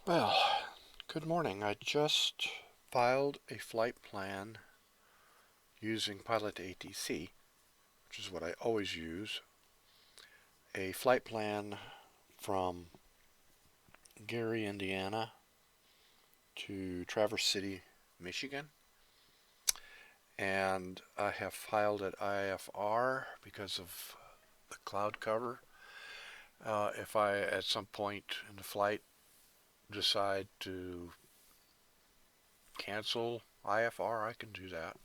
Well, good morning. I just filed a flight plan using Pilot2ATC, which is what I always use. A flight plan from Gary, Indiana to Traverse City, Michigan. And I have filed at IFR because of the cloud cover. If I, at some point in the flight, decide to cancel IFR, I can do that.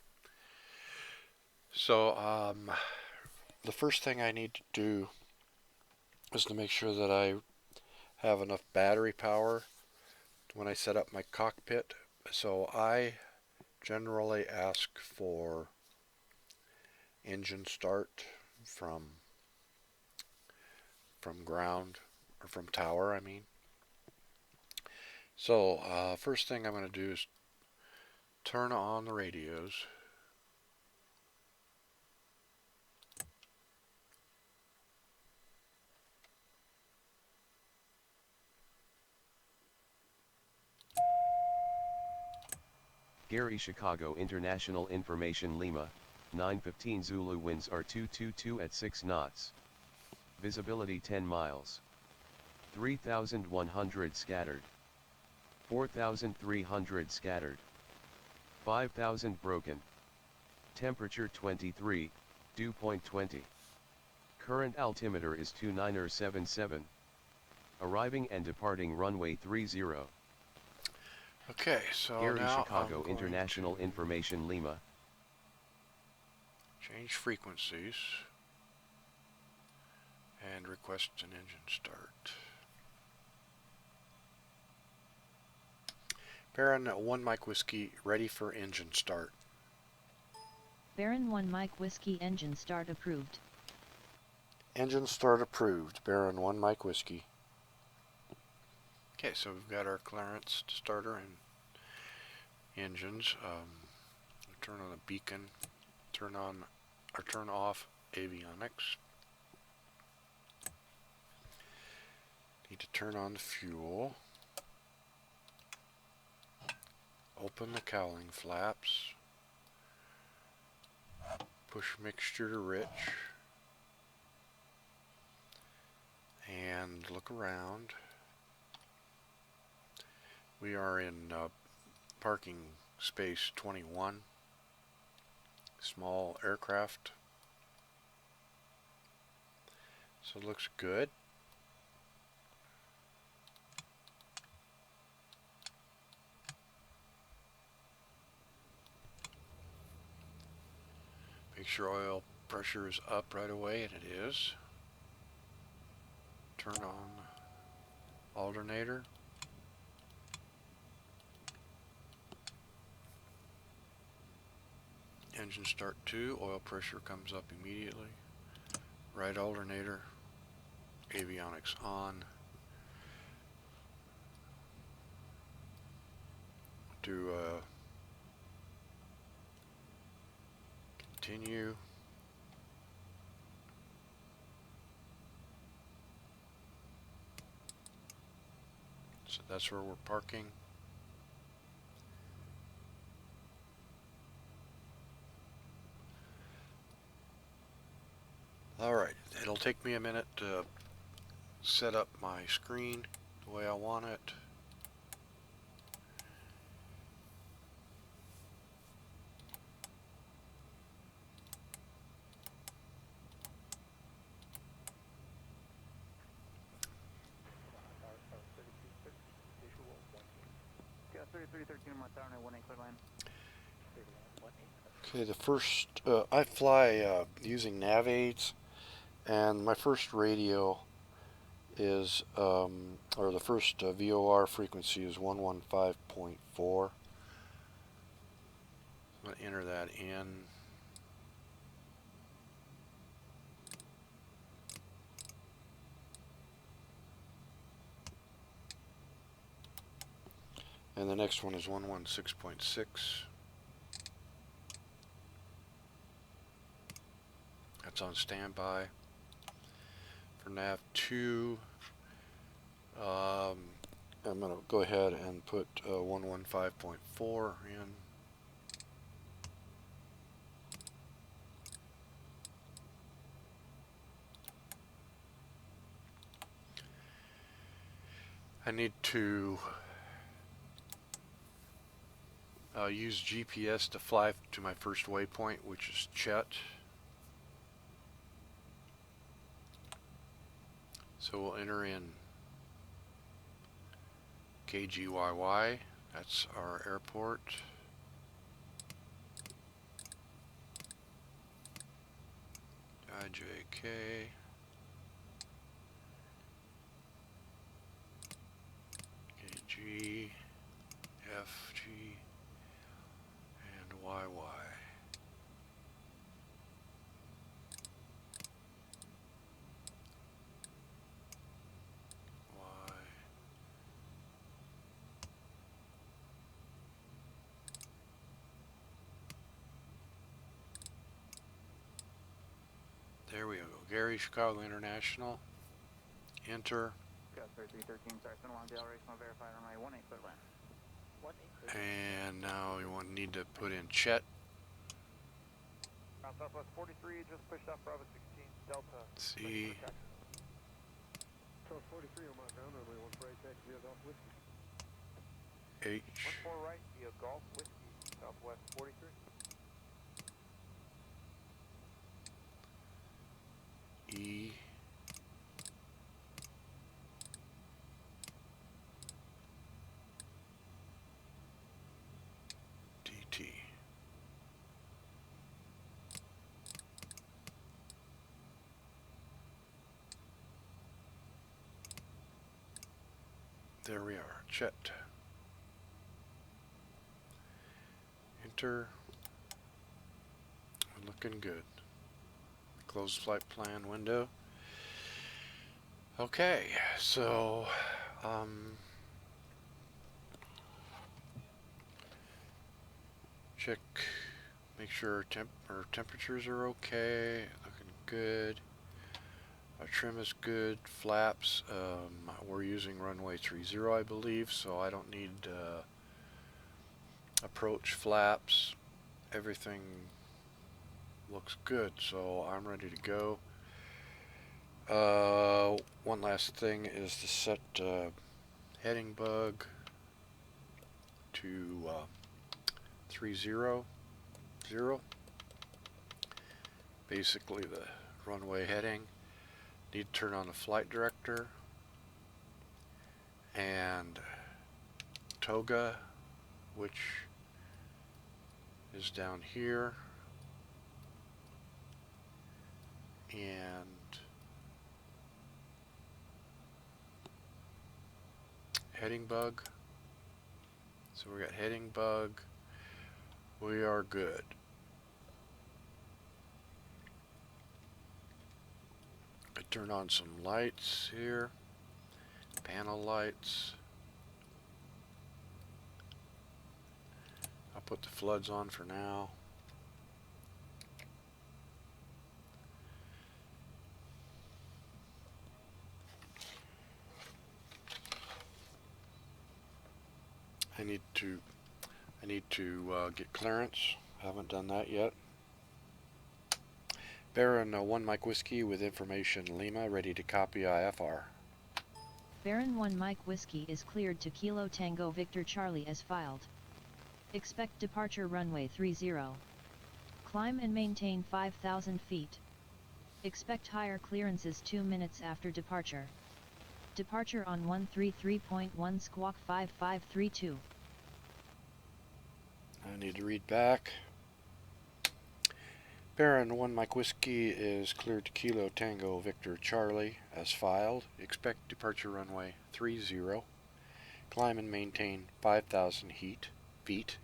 So the first thing I need to do is to make sure that I have enough battery power when I set up my cockpit. So I generally ask for engine start from ground, or from tower, I mean. So first thing I'm going to do is turn on the radios. Gary, Chicago International Information, Lima, 915 Zulu. Winds are 222 at 6 knots. Visibility 10 miles. 3,100 scattered. 4,300 scattered. 5,000 broken. Temperature 23, dew point 20. Current altimeter is 2977. Arriving and departing runway 30. Okay, so Gary, now Chicago I'm going International to Information, Lima. change frequencies and request an engine start. Baron 1 Mike Whiskey, ready for engine start. Baron 1 Mike Whiskey, engine start approved. Engine start approved. Baron 1 Mike Whiskey. Okay, so we've got our clearance to starter and engines. Turn on the beacon. Turn on or turn off avionics. Need to turn on the fuel. Open the cowling flaps. Push mixture to rich. And look around. We are in parking space 21. Small aircraft. So it looks good. Make sure oil pressure is up right away, and it is. Turn on alternator. Engine start 2, oil pressure comes up immediately. Right alternator, avionics on. Do continue. So that's where we're parking. Alright, it'll take me a minute to set up my screen the way I want it. Okay, the first, I fly using NavAids, and my first radio is, or the first VOR frequency is 115.4. I'm going to enter that in. And the next one is 116.6. That's on standby. For nav 2, I'm going to go ahead and put 115.4 in. I need to use GPS to fly to my first waypoint, which is Chet. So we'll enter in KGYY, that's our airport. IJK. KG, FG, and YY. There we go. Gary, Chicago International. Enter. Got 3313, sorry, spin along the race, want to verify runway 18 foot land. 18 foot. And now we need to put in Chet. Ground Southwest 43, just pushed off Bravo 16, Delta. C. So 43 on my ground runway, 14 taxi via Golf Whiskey. H. 14 right via Golf Whiskey, Southwest 43. E. DT. There we are, Chet. Enter. Looking good. Close flight plan window. Okay, so check, make sure our temperatures are okay. Looking good. Our trim is good. Flaps, we're using runway 30, I believe, so I don't need approach flaps. Everything looks good, so I'm ready to go. One last thing is to set heading bug to 300. Basically the runway heading. Need to turn on the flight director and toga, which is down here, and heading bug. So we got heading bug. We are good. I turn on some lights here, panel lights. I'll put the floods on for now. I need to get clearance. I haven't done that yet. Baron 1 Mike Whiskey with information Lima, ready to copy IFR. Baron 1 Mike Whiskey is cleared to Kilo Tango Victor Charlie as filed. Expect departure runway 30. Climb and maintain 5,000 feet. Expect higher clearances 2 minutes after departure. Departure on 133.1 squawk 5532. I need to read back. Baron 1 Mike Whiskey is cleared to Kilo Tango Victor Charlie as filed. Expect departure runway 30. Climb and maintain 5,000 feet.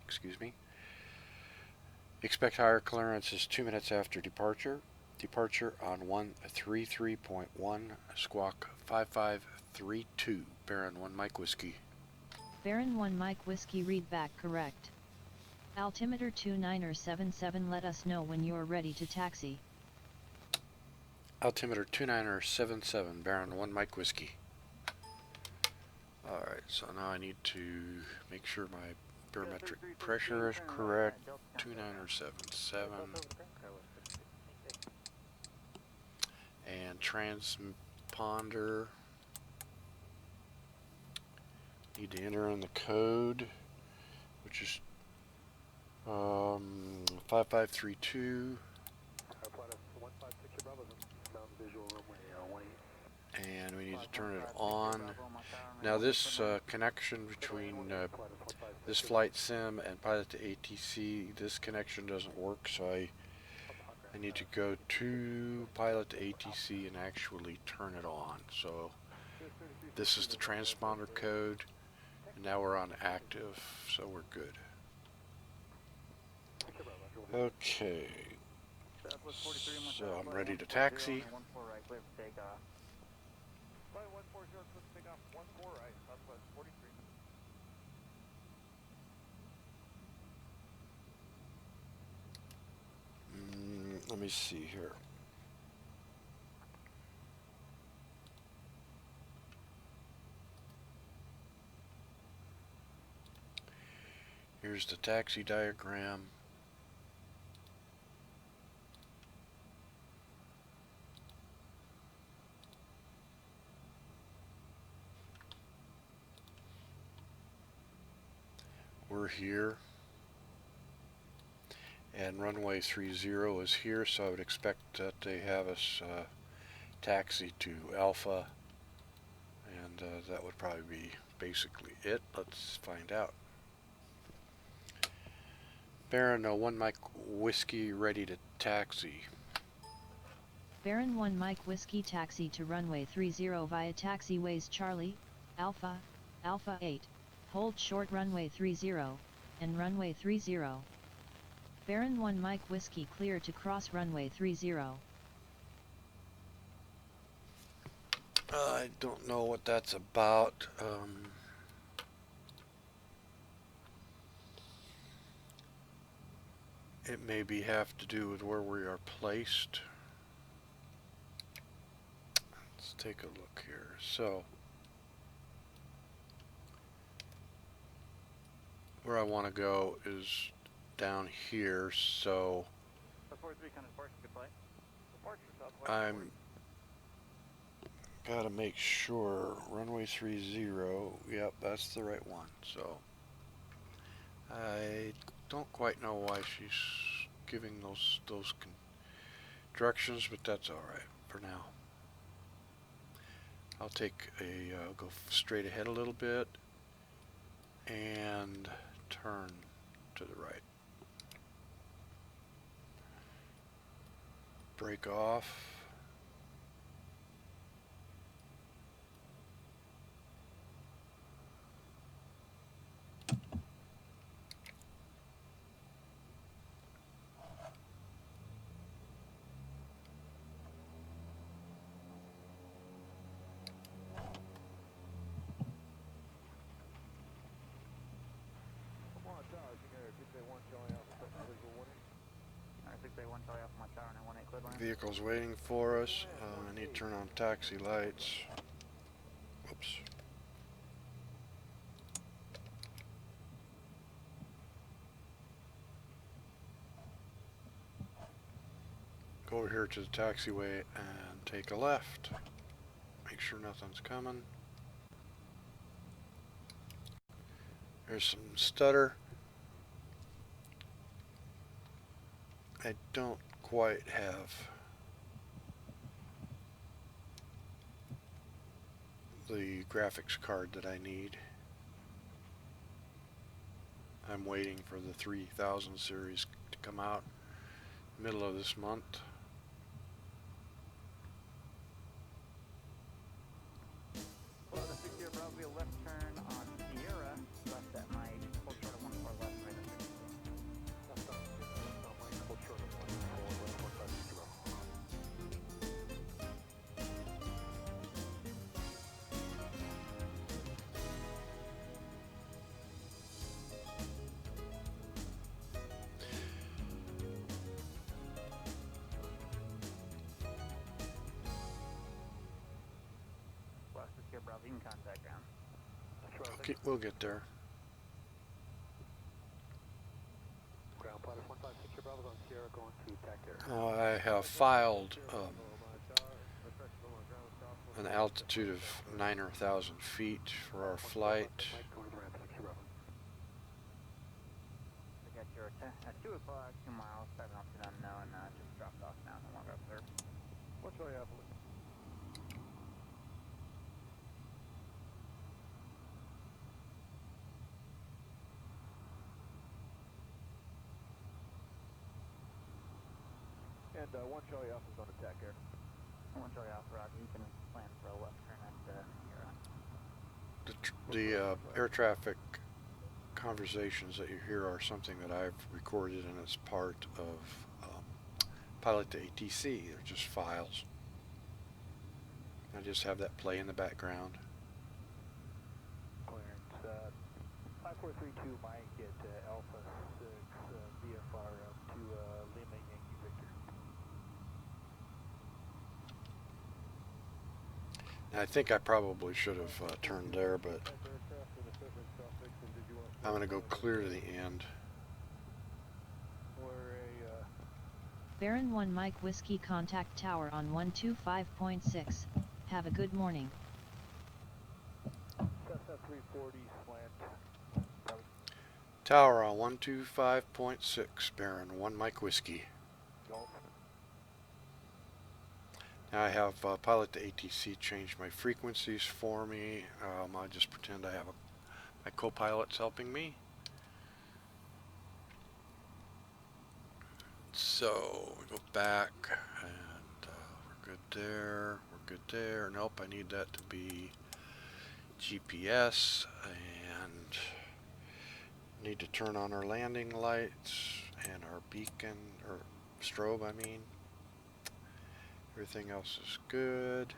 Expect higher clearances 2 minutes after departure. Departure on 133.1 squawk 5532. Baron 1 Mike Whiskey. Baron 1 Mike Whiskey read back correct. Altimeter 2977, let us know when you're ready to taxi. Altimeter 2977, Baron 1 Mike Whiskey. Alright. Alright, so now I need to make sure my barometric pressure is correct. 29077. And transponder. Need to enter in the code, which is 5532. And we need to turn it on. Now this connection between this flight sim and Pilot2ATC, this connection doesn't work, so I need to go to Pilot2ATC and actually turn it on. So this is the transponder code, and now we're on active, so we're good. Okay, so I'm ready to taxi. Let me see here. Here's the taxi diagram. We're here, and runway 30 is here, so I would expect that they have us taxi to Alpha, and that would probably be basically it. Let's find out. Baron 1 Mike Whiskey ready to taxi. Baron 1 Mike Whiskey taxi to runway 30 via taxiways Charlie, Alpha, Alpha 8, hold short runway 30, and runway 30. Baron 1 Mike Whiskey clear to cross runway 30. I don't know what that's about. It maybe have to do with where we are placed. Let's take a look here. So, where I want to go is down here, so I'm gotta make sure runway 30, yep, that's the right one. So I don't quite know why she's giving those directions, but that's all right for now. I'll take a go straight ahead a little bit and turn to the right. Break off. Vehicle's waiting for us. I need to turn on taxi lights. Whoops. Go over here to the taxiway and take a left. Make sure nothing's coming. There's some stutter. I don't quite have the graphics card that I need. I'm waiting for the 3000 series to come out middle of this month. Well, the 60 probably a left turn on Sierra, left at my hold short of 14 left, right at 30. That's not my hold short of 14 left, 150. Bravo, you can contact ground. That's right. we'll get there. Ground Pilot 156 Bravo's on Sierra going to TAC Air. I have filed an altitude of 9,000 feet for our flight. Mike going to ramp 60 Bravo. We got your at 2 o'clock, 2 miles, 7 altitude unknown, just dropped off now, no longer observed. What shall I have? And 1 Charlie Alpha is on attack air. 1 Charlie Alpha, Roger, you can plan for a left turn at Sierra. The air traffic conversations that you hear are something that I've recorded, and it's part of Pilot2ATC. They're just files. I just have that play in the background. Clearance 5432 Mike at Alpha 6 VFR up to Lima Yankee Victor. And I think I probably should have turned there, but I'm going to go clear to the end. We're a Baron 1 Mike Whiskey contact tower on 125.6. Have a good morning. Cessna 340 slant. Tower on 125.6, Baron 1 Mike Whiskey. Golf. Now I have Pilot2ATC change my frequencies for me. I just pretend I have my co-pilot's helping me. So we go back, and we're good there. We're good there. Nope, I need that to be GPS, and need to turn on our landing lights and our beacon, or strobe, I mean. Everything else is good.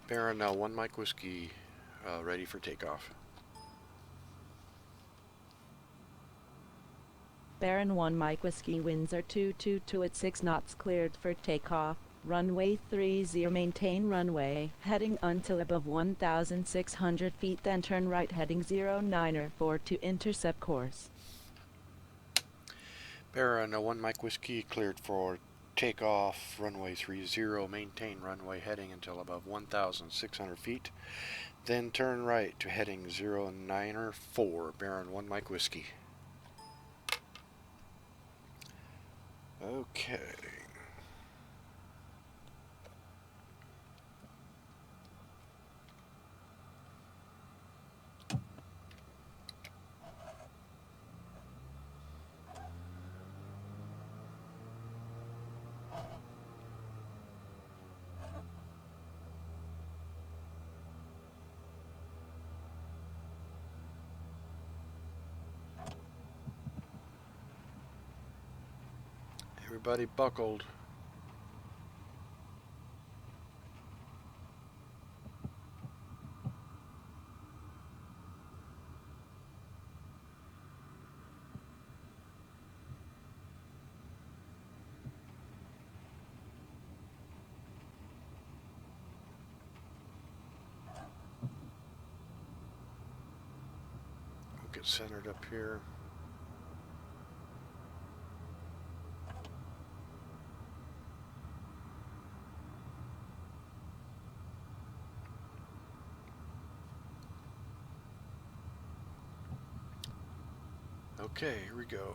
Baron, now 1 Mike Whiskey, ready for takeoff. Baron 1 Mike Whiskey, winds are 222 at 6 knots, cleared for takeoff. Runway 30, maintain runway, heading until above 1,600 feet, then turn right heading 09er4 to intercept course. Baron, 1 Mike Whiskey, cleared for takeoff. Runway 30, maintain runway heading until above 1,600 feet, then turn right to heading 09er4. Baron 1 Mike Whiskey. Okay. Everybody buckled. We'll get centered up here. Okay, here we go.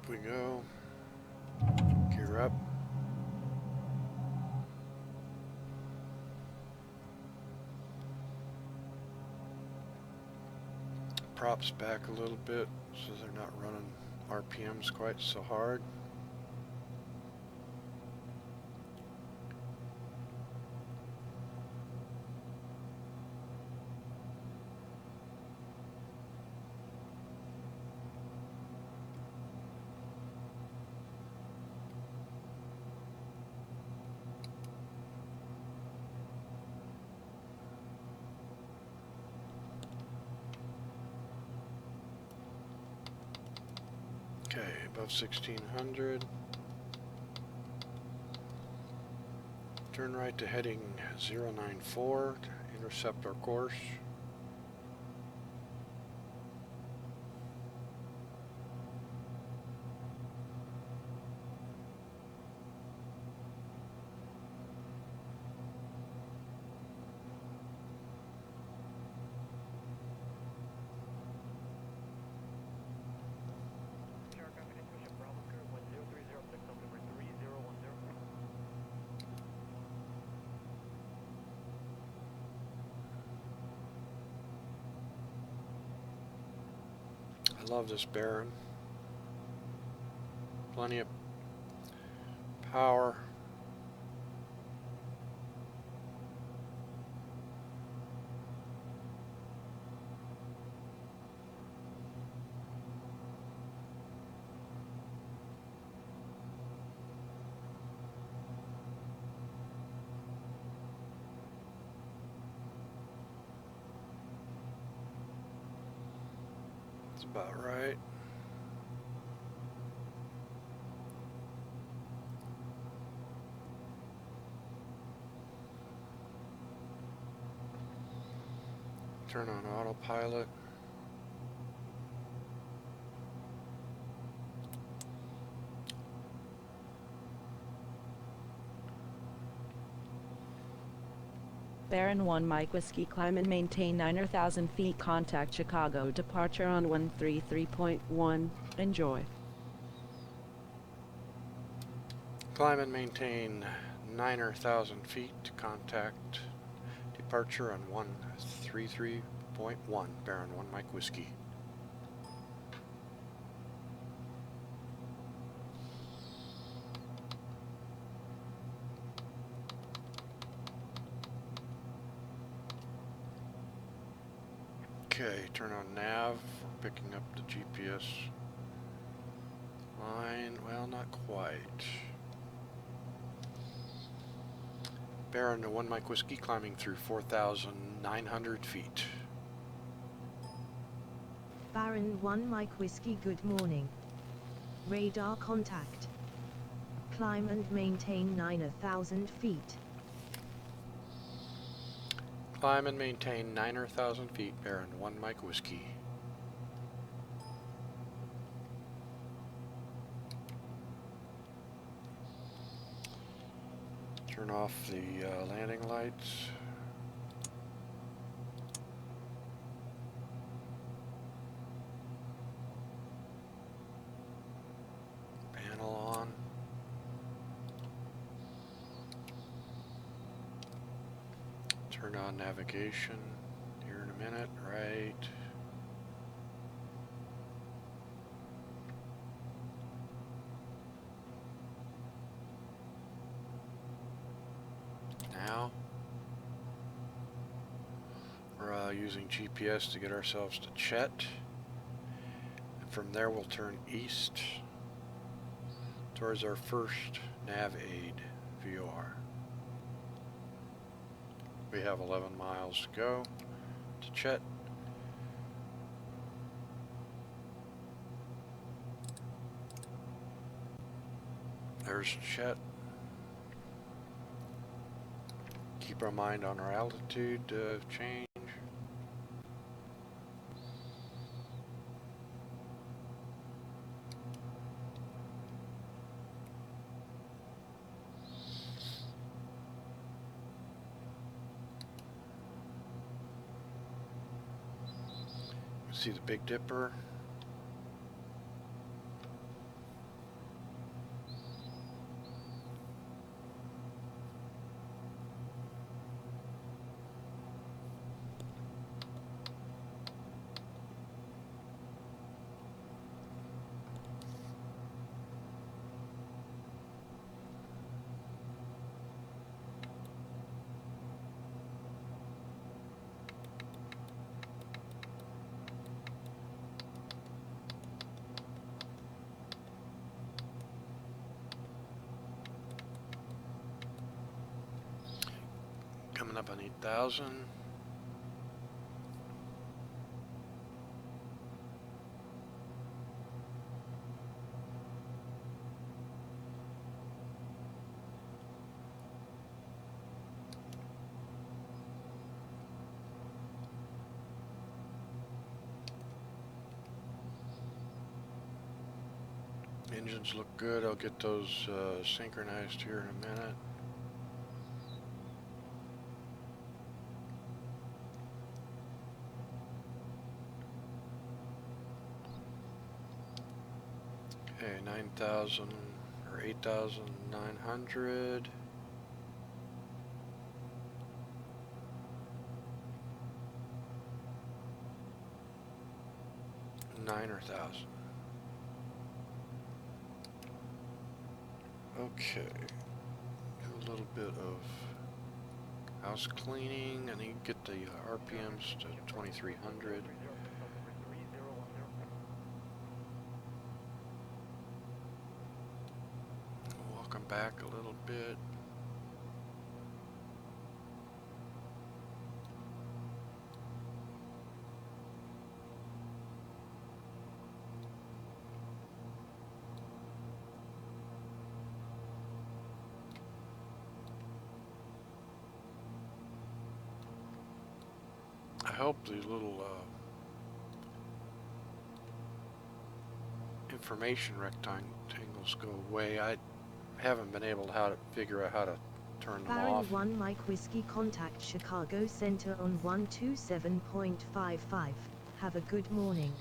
Up we go. Gear up. Props back a little bit so they're not running RPMs quite so hard. above 1600. Turn right to heading 094 to intercept our course. I love this Baron. Plenty of power. That's about right. Turn on autopilot. Baron 1 Mike Whiskey, climb and maintain 9,000 feet, contact Chicago, departure on 133.1, enjoy. Climb and maintain 9,000 feet to contact departure on 133.1, Baron 1 Mike Whiskey. Okay, turn on nav. We're picking up the GPS line. Well, not quite. Baron 1 Mike Whiskey climbing through 4,900 feet. Baron 1 Mike Whiskey, good morning. Radar contact. Climb and maintain 9,000 feet. Climb and maintain 9,000 feet, Baron 1 Mike Whiskey. Turn off the landing lights. Panel on. Turn on navigation here in a minute, right? Now we're using GPS to get ourselves to Chet, and from there we'll turn east towards our first NavAid VOR. We have 11 miles to go to Chet. There's Chet. Keep our mind on our altitude change. See the Big Dipper. Coming up on 8,000. Engines look good. I'll get those synchronized here in a minute. Okay, 9,000 or 8,900. $9,000. Okay. Do a little bit of house cleaning. I need to get the RPMs to 2,300. Walk them back a little bit. I hope the little information rectangles go away. I haven't been able to figure out how to turn them Baron off. 1 Mike Whiskey contact Chicago Center on 127.55. Have a good morning.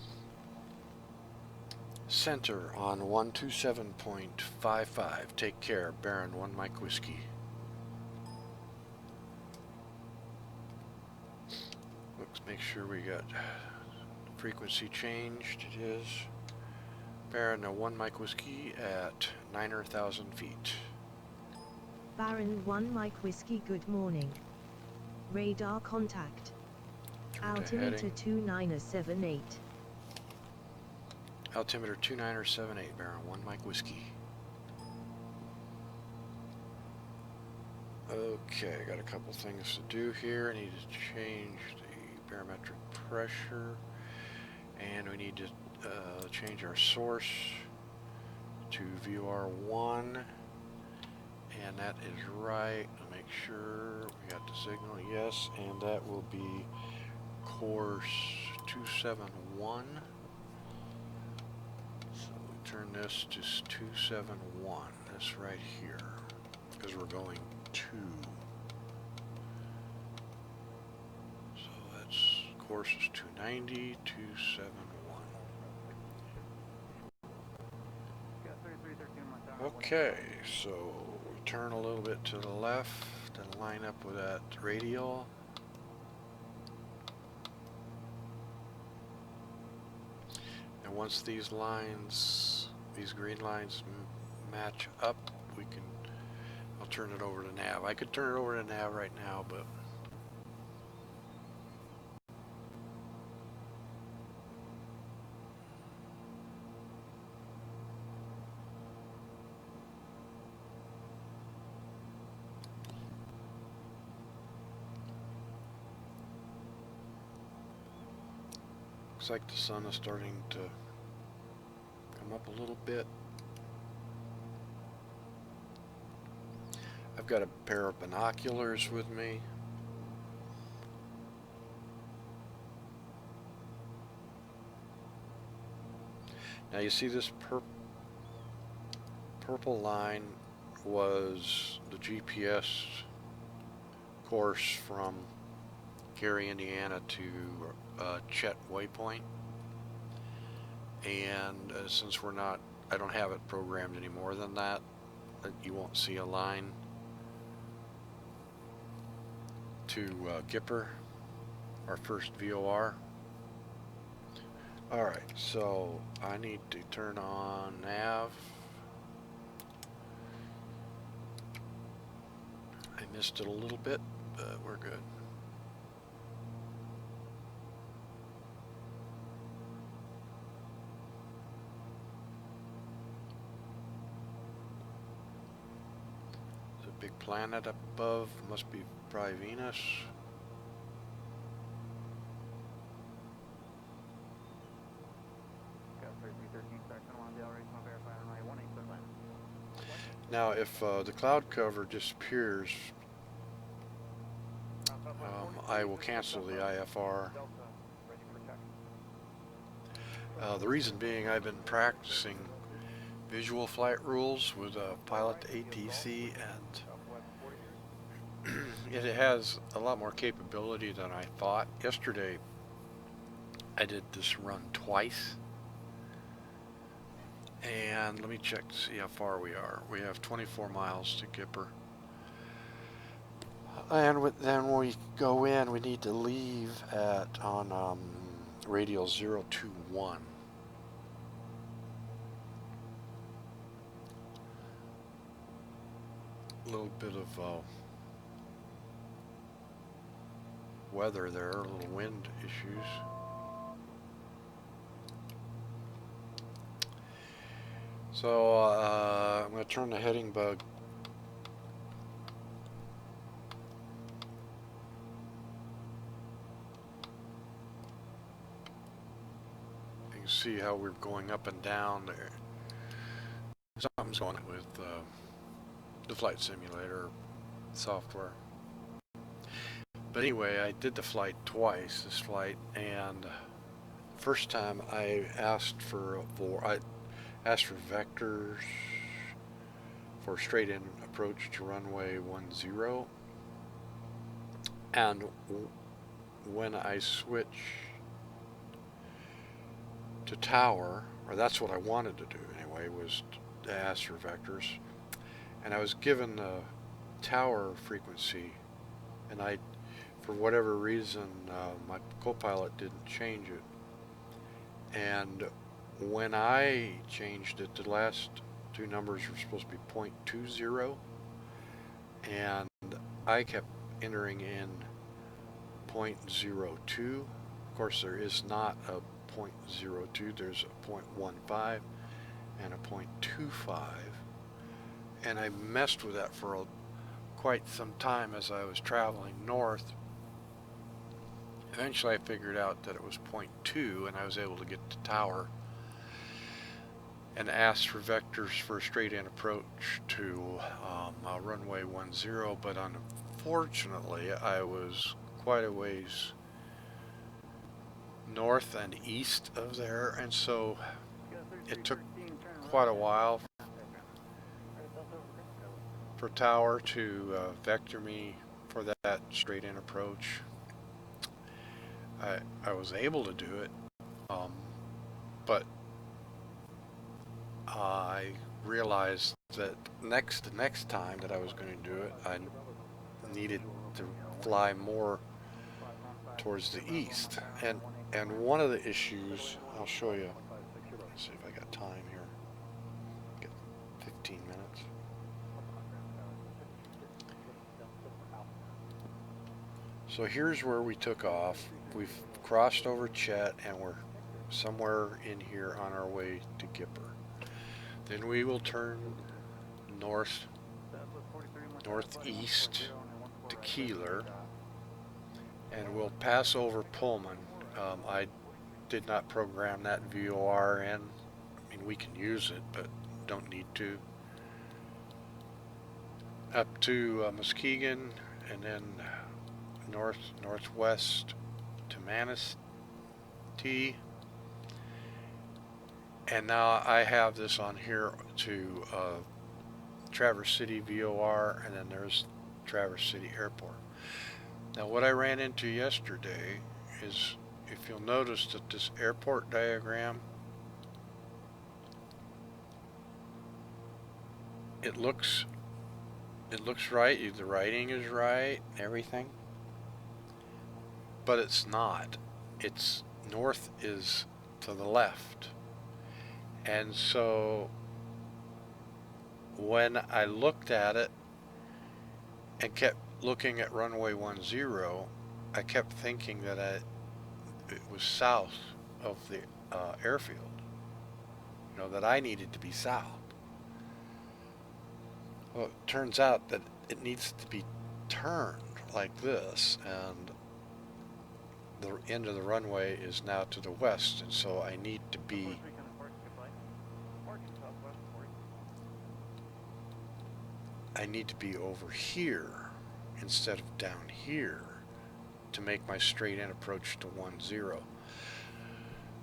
Center on 127.55. Take care, Baron 1 Mike Whiskey. Let's make sure we got frequency changed. It is Baron 1 Mike Whiskey at 9,000 feet. Baron 1 Mike Whiskey good morning. Radar contact. Turn to Altimeter heading. 2978. Altimeter 2978, Baron 1 Mike Whiskey. Okay, I got a couple things to do here. I need to change the barometric pressure, and we need to change our source to VOR 1, and that is right. Make sure we got the signal, yes, and that will be course 271. So we turn this to 271, this right here, because we're going 2. So that's course is 290, 271. Okay, so we turn a little bit to the left and line up with that radial. And once these lines, these green lines match up, we can, I'll turn it over to nav. I could turn it over to nav right now, but looks like the sun is starting to come up a little bit. I've got a pair of binoculars with me. Now you see this purple line was the GPS course from Gary, Indiana to Chet Waypoint, and since I don't have it programmed any more than that, you won't see a line to Gipper, our first VOR. Alright, so I need to turn on nav. I missed it a little bit, but we're good. There's a big planet up above, must be probably Venus. Now, if the cloud cover disappears, I will cancel the IFR. The reason being, I've been practicing visual flight rules with Pilot2ATC, and it has a lot more capability than I thought. Yesterday I did this run twice, and let me check to see how far we are. We have 24 miles to Gipper, and then when we go in, we need to leave on radial 021. A little bit of weather there, a little wind issues. So I'm going to turn the heading bug. You can see how we're going up and down there. Something's going on with the flight simulator software. But anyway, I did the flight twice, this flight, and first time I asked for VOR. I asked for vectors for straight-in approach to runway 10, and when I switch to tower, or that's what I wanted to do anyway, was to ask for vectors, and I was given the tower frequency, and for whatever reason, my co-pilot didn't change it, and when I changed it, the last two numbers were supposed to be 0.20, and I kept entering in 0.02. Of course, there is not a 0.02, there's a 0.15 and a 0.25, and I messed with that for quite some time as I was traveling north. Eventually I figured out that it was 0.2, and I was able to get to tower and asked for vectors for a straight-in approach to runway 10, but unfortunately I was quite a ways north and east of there, and so it took quite a while for tower to vector me for that straight-in approach. I was able to do it, but I realized that the next time that I was going to do it, I needed to fly more towards the east, and one of the issues, I'll show you. Let's see if I got time here. Get 15 minutes. So here's where we took off. We've crossed over Chet, and we're somewhere in here on our way to Gipper. Then we will turn northeast to Keeler, and we'll pass over Pullman. I did not program that VOR in. I mean, we can use it, but don't need to. Up to Muskegon, and then northwest to Manistee. And now I have this on here to Traverse City VOR, and then there's Traverse City Airport. Now what I ran into yesterday is, if you'll notice that this airport diagram, it looks right, the writing is right, everything, but it's not. It's north is to the left. And so when I looked at it and kept looking at runway 10, I kept thinking that it was south of the airfield, you know, that I needed to be south. Well, it turns out that it needs to be turned like this, and the end of the runway is now to the west, and so I need to be over here instead of down here to make my straight-in approach to 10.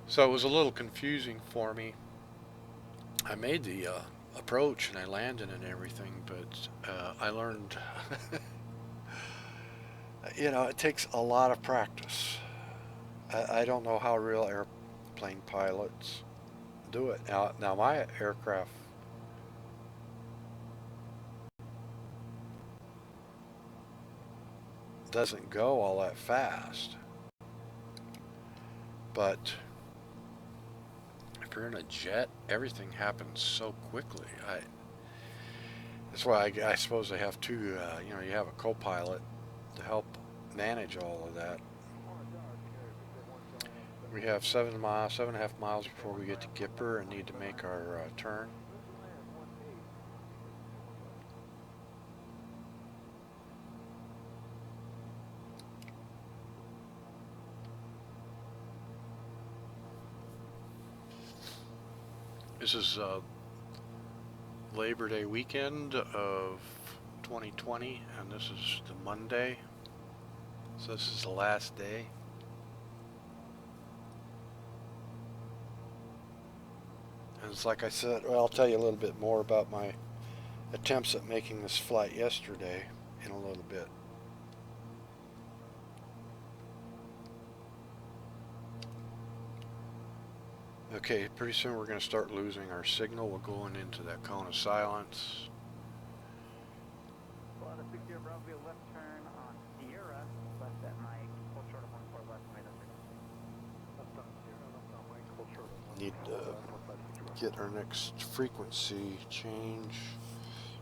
So it was a little confusing for me. I made the approach and I landed and everything, but I learned, you know, it takes a lot of practice. I don't know how real airplane pilots do it. Now my aircraft doesn't go all that fast, but if you're in a jet, everything happens so quickly. That's why I suppose they have two. You know, you have a co-pilot to help manage all of that. We have 7.5 miles before we get to Gipper and need to make our turn. This is Labor Day weekend of 2020, and this is the Monday, so this is the last day. And it's like I said, well, I'll tell you a little bit more about my attempts at making this flight yesterday in a little bit. Okay, pretty soon we're going to start losing our signal. We're going into that cone of silence. Well, the 60 Bravo will be a left turn on Sierra, left at Mike, hold short of 14 left, right under. Left on Sierra, left on Mike, hold short of 1. Need to get our next frequency change.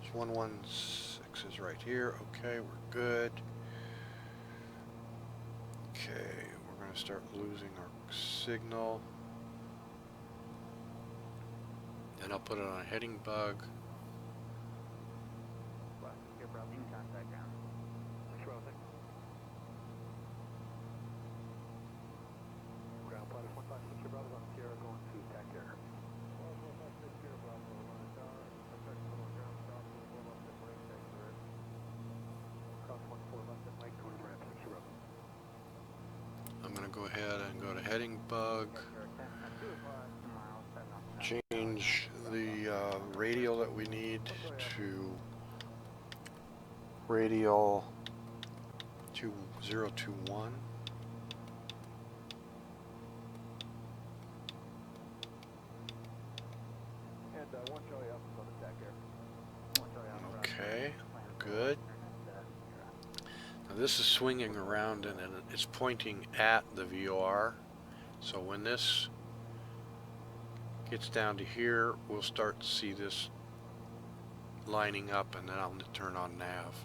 It's 116 is right here. Okay, we're good. Okay, we're going to start losing our signal. Then I'll put it on a heading bug. Well, 60 Bravo in contact ground. Ground pilot 156 Bravo on Sierra going to TAC air. 156 Bravo on tower. Affect little ground south of 4 left and right, TAC air. Cross 14 left and Mike, 20 ramp 60 Bravo. I'm going to go ahead and go to heading bug. Change the radial that we need to radial 2021. And 1 Charlie Alpha on the TAC air. Okay, good. Now this is swinging around and it's pointing at the VOR. So when this gets down to here, we'll start to see this lining up, and then I'll turn on nav.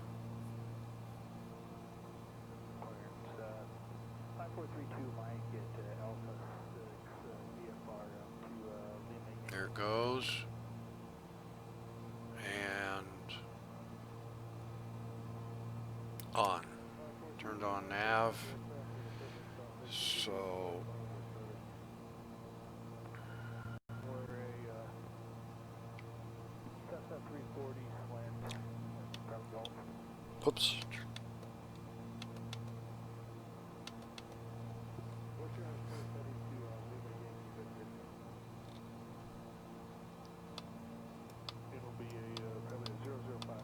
5432 Mike at Alpha 6 VFR to Lima. There it goes. And on. Turned on nav. So oops. It'll be probably a 005.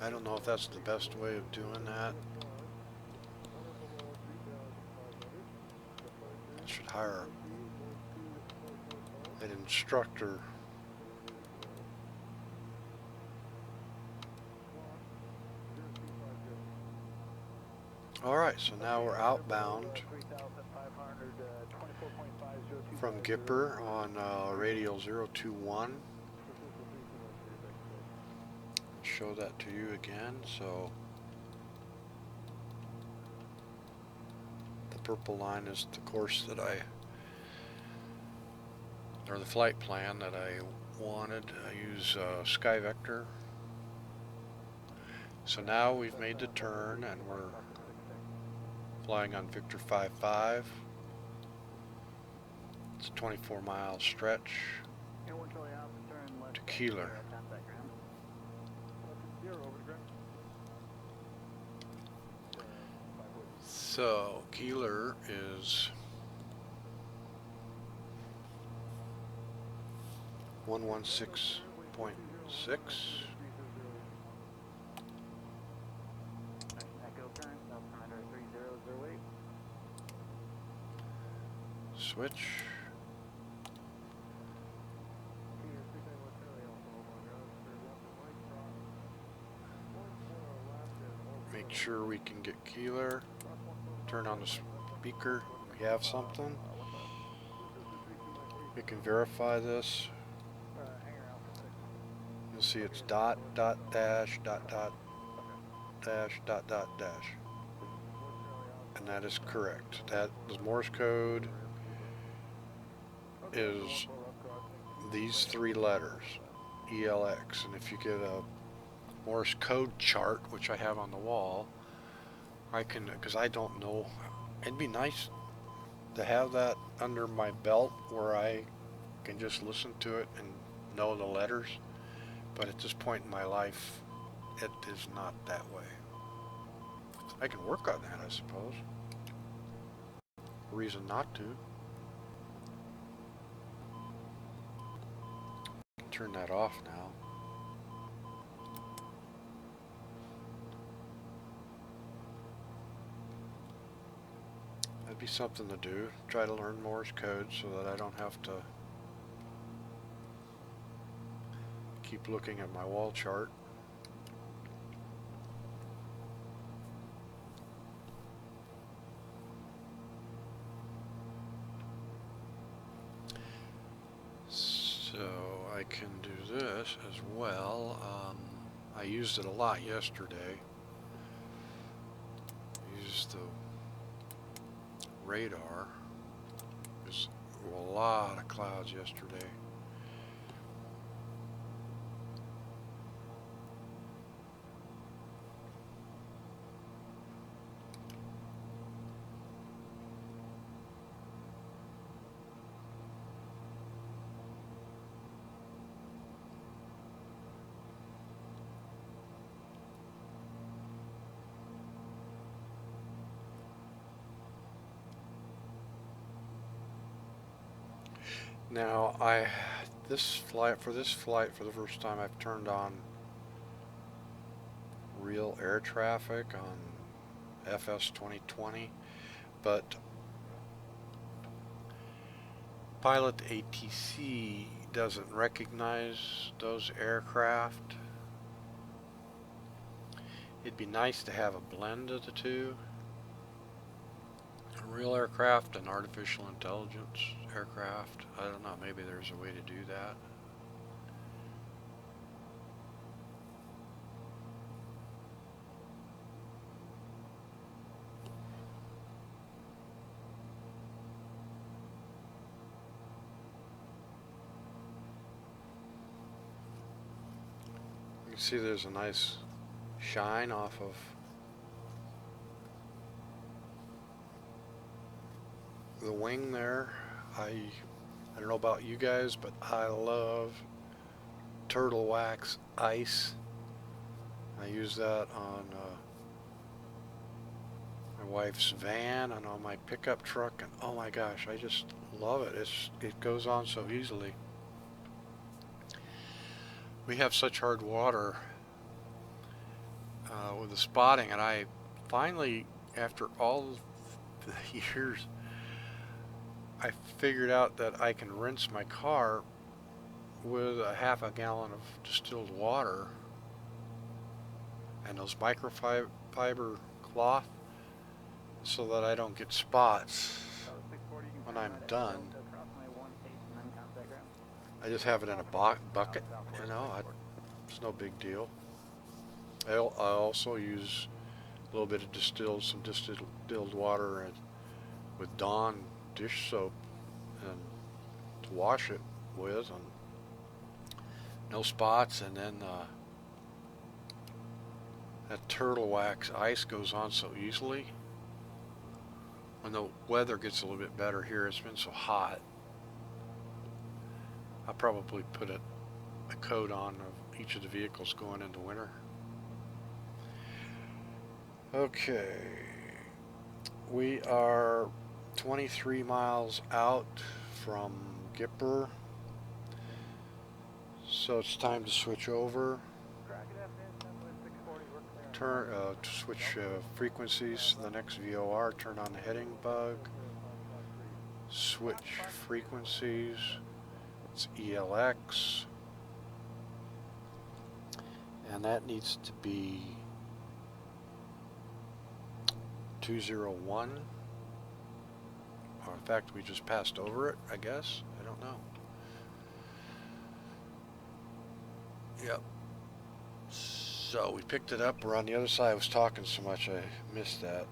I don't know if that's the best way of doing that. I should hire an instructor. Alright, so now we're outbound from Gipper on radial 021. Show that to you again. So the purple line is the course that or the flight plan that I wanted. I use SkyVector. So now we've made the turn and we're flying on Victor 55. It's a 24-mile stretch to Keeler. So Keeler is 116.6. Echo current, altimeter 3008. Switch. Make sure we can get Keeler. Turn on the speaker. We have something. We can verify this. You'll see it's dot, dot, dash, dot, dot, dash, dot, dot, dash. And that is correct. That the Morse code is these three letters, ELX. And if you get a Morse code chart, which I have on the wall, I can, because I don't know, it'd be nice to have that under my belt where I can just listen to it and know the letters. But at this point in my life, it is not that way. I can work on that, I suppose. Reason not to. Turn that off now. That'd be something to do. Try to learn Morse code so that I don't have to keep looking at my wall chart. So I can do this as well. I used it a lot yesterday. Used the radar. There's a lot of clouds yesterday. Now for this flight for the first time I've turned on real air traffic on FS2020, but Pilot2ATC doesn't recognize those aircraft. It'd be nice to have a blend of the two. A real aircraft and artificial intelligence aircraft. I don't know, maybe there's a way to do that. You can see there's a nice shine off of the wing there. I don't know about you guys, but I love turtle wax ice. I use that on my wife's van and on my pickup truck, and oh my gosh, I just love it. It goes on so easily. We have such hard water with the spotting, and I finally, after all the years, I figured out that I can rinse my car with a half a gallon of distilled water and those microfiber cloth so that I don't get spots when I'm done. I just have it in a bucket, you know, it's no big deal. I also use a little bit of some distilled water with Dawn dish soap and to wash it with, and no spots. And then that turtle wax ice goes on so easily. When the weather gets a little bit better here, it's been so hot, I'll probably put a coat on of each of the vehicles going into winter. Okay, we are 23 miles out from Gipper. So it's time to switch over. Track it FS 640, we're clear. Turn to switch frequencies to the next VOR. Turn on the heading bug. Switch frequencies. It's ELX. And that needs to be 201. Or in fact, we just passed over it, I guess. I don't know. Yep. So we picked it up. We're on the other side. I was talking so much I missed that.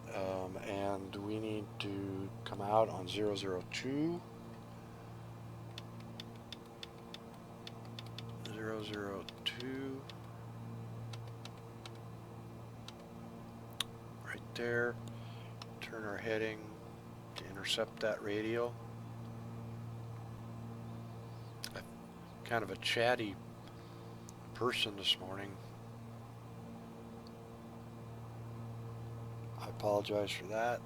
And we need to come out on 002. 002. Right there. Turn our heading to intercept that radial. I'm kind of a chatty person this morning. I apologize for that.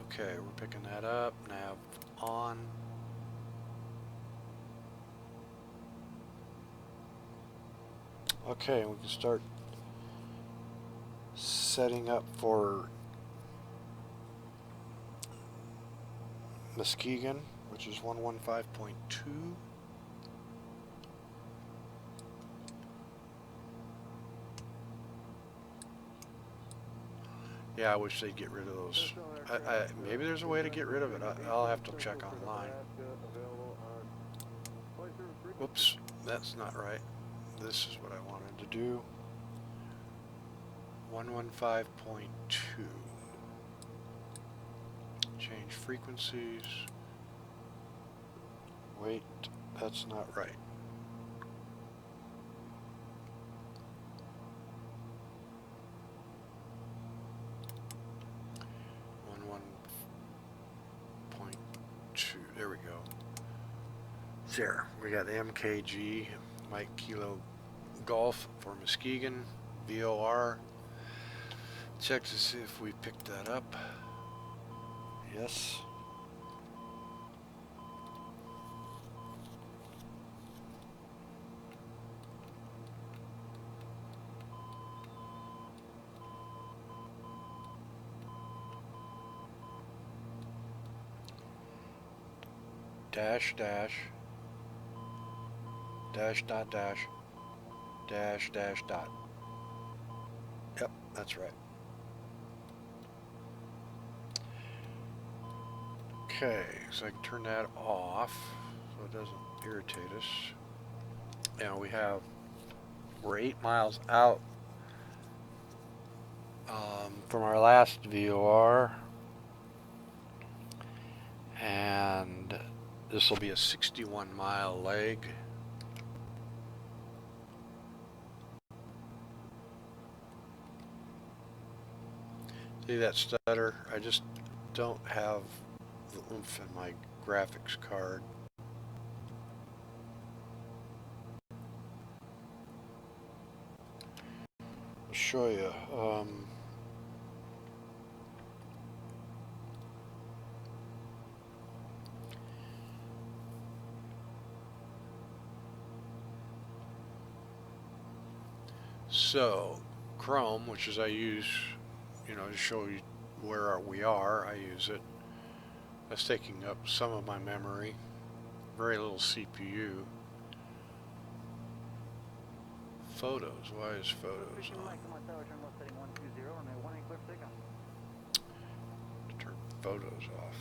Okay, we're picking that up. Nav on. Okay, we can start setting up for Muskegon, which is 115.2. Yeah, I wish they'd get rid of those. Maybe there's a way to get rid of it. I'll have to check online. Whoops, that's not right. This is what I wanted to do. 115.2. Change frequencies. Wait, that's not right. There we go. There, we got MKG, Mike Kilo Golf for Muskegon, VOR. Check to see if we picked that up. Yes. Dash dash dash dot dash dash dash dot. Yep, that's right. Okay, so I can turn that off so it doesn't irritate us. Now we're 8 miles out from our last VOR, and this will be a 61-mile leg. See that stutter? I just don't have the oomph in my graphics card. I'll show you. So, Chrome, which is I use, to show you where we are, I use it. That's taking up some of my memory. Very little CPU. Photos. Why is photos on? Turn photos off.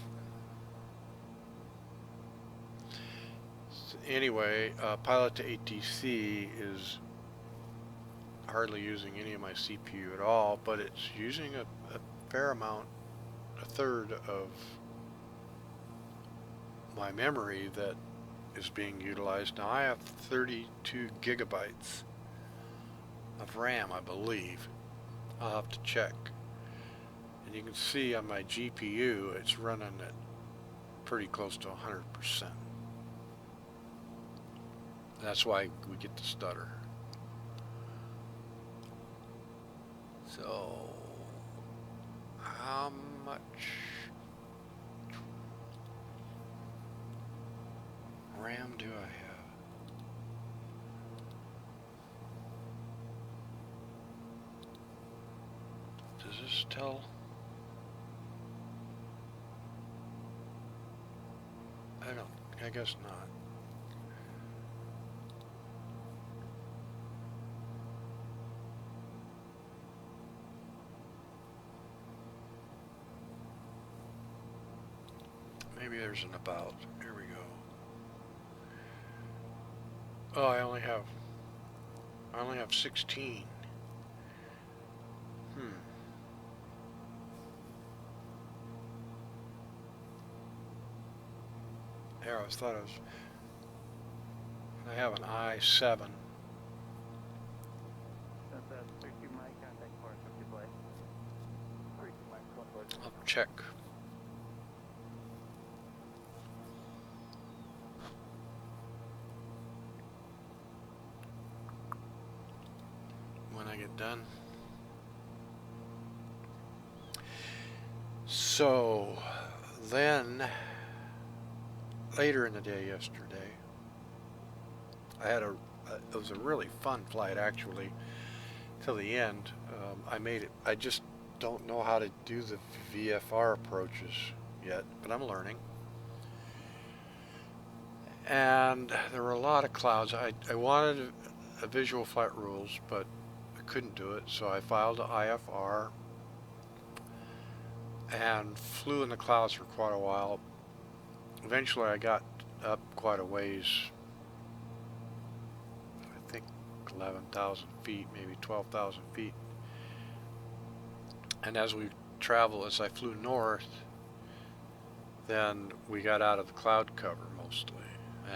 So anyway, Pilot2ATC is hardly using any of my CPU at all, but it's using a fair amount, a third of my memory that is being utilized. Now I have 32 gigabytes of RAM, I believe. I'll have to check. And you can see on my GPU it's running at pretty close to 100%. That's why we get the stutter. So, how much? RAM do I have? Does this tell? I guess not. Maybe there's an about. Here we go. Oh, I only have 16. There, I have an I7. That's a 32 Mike, contact for 50 play. 32 Mike, contact. I'll check. When I get done. So then later in the day yesterday, it was a really fun flight actually till the end. I made it. I just don't know how to do the VFR approaches yet, but I'm learning. And there were a lot of clouds. I wanted a visual flight rules, but I couldn't do it, so I filed an IFR and flew in the clouds for quite a while. Eventually I got up quite a ways, I think 11,000 feet, maybe 12,000 feet. And as I flew north, then we got out of the cloud cover mostly.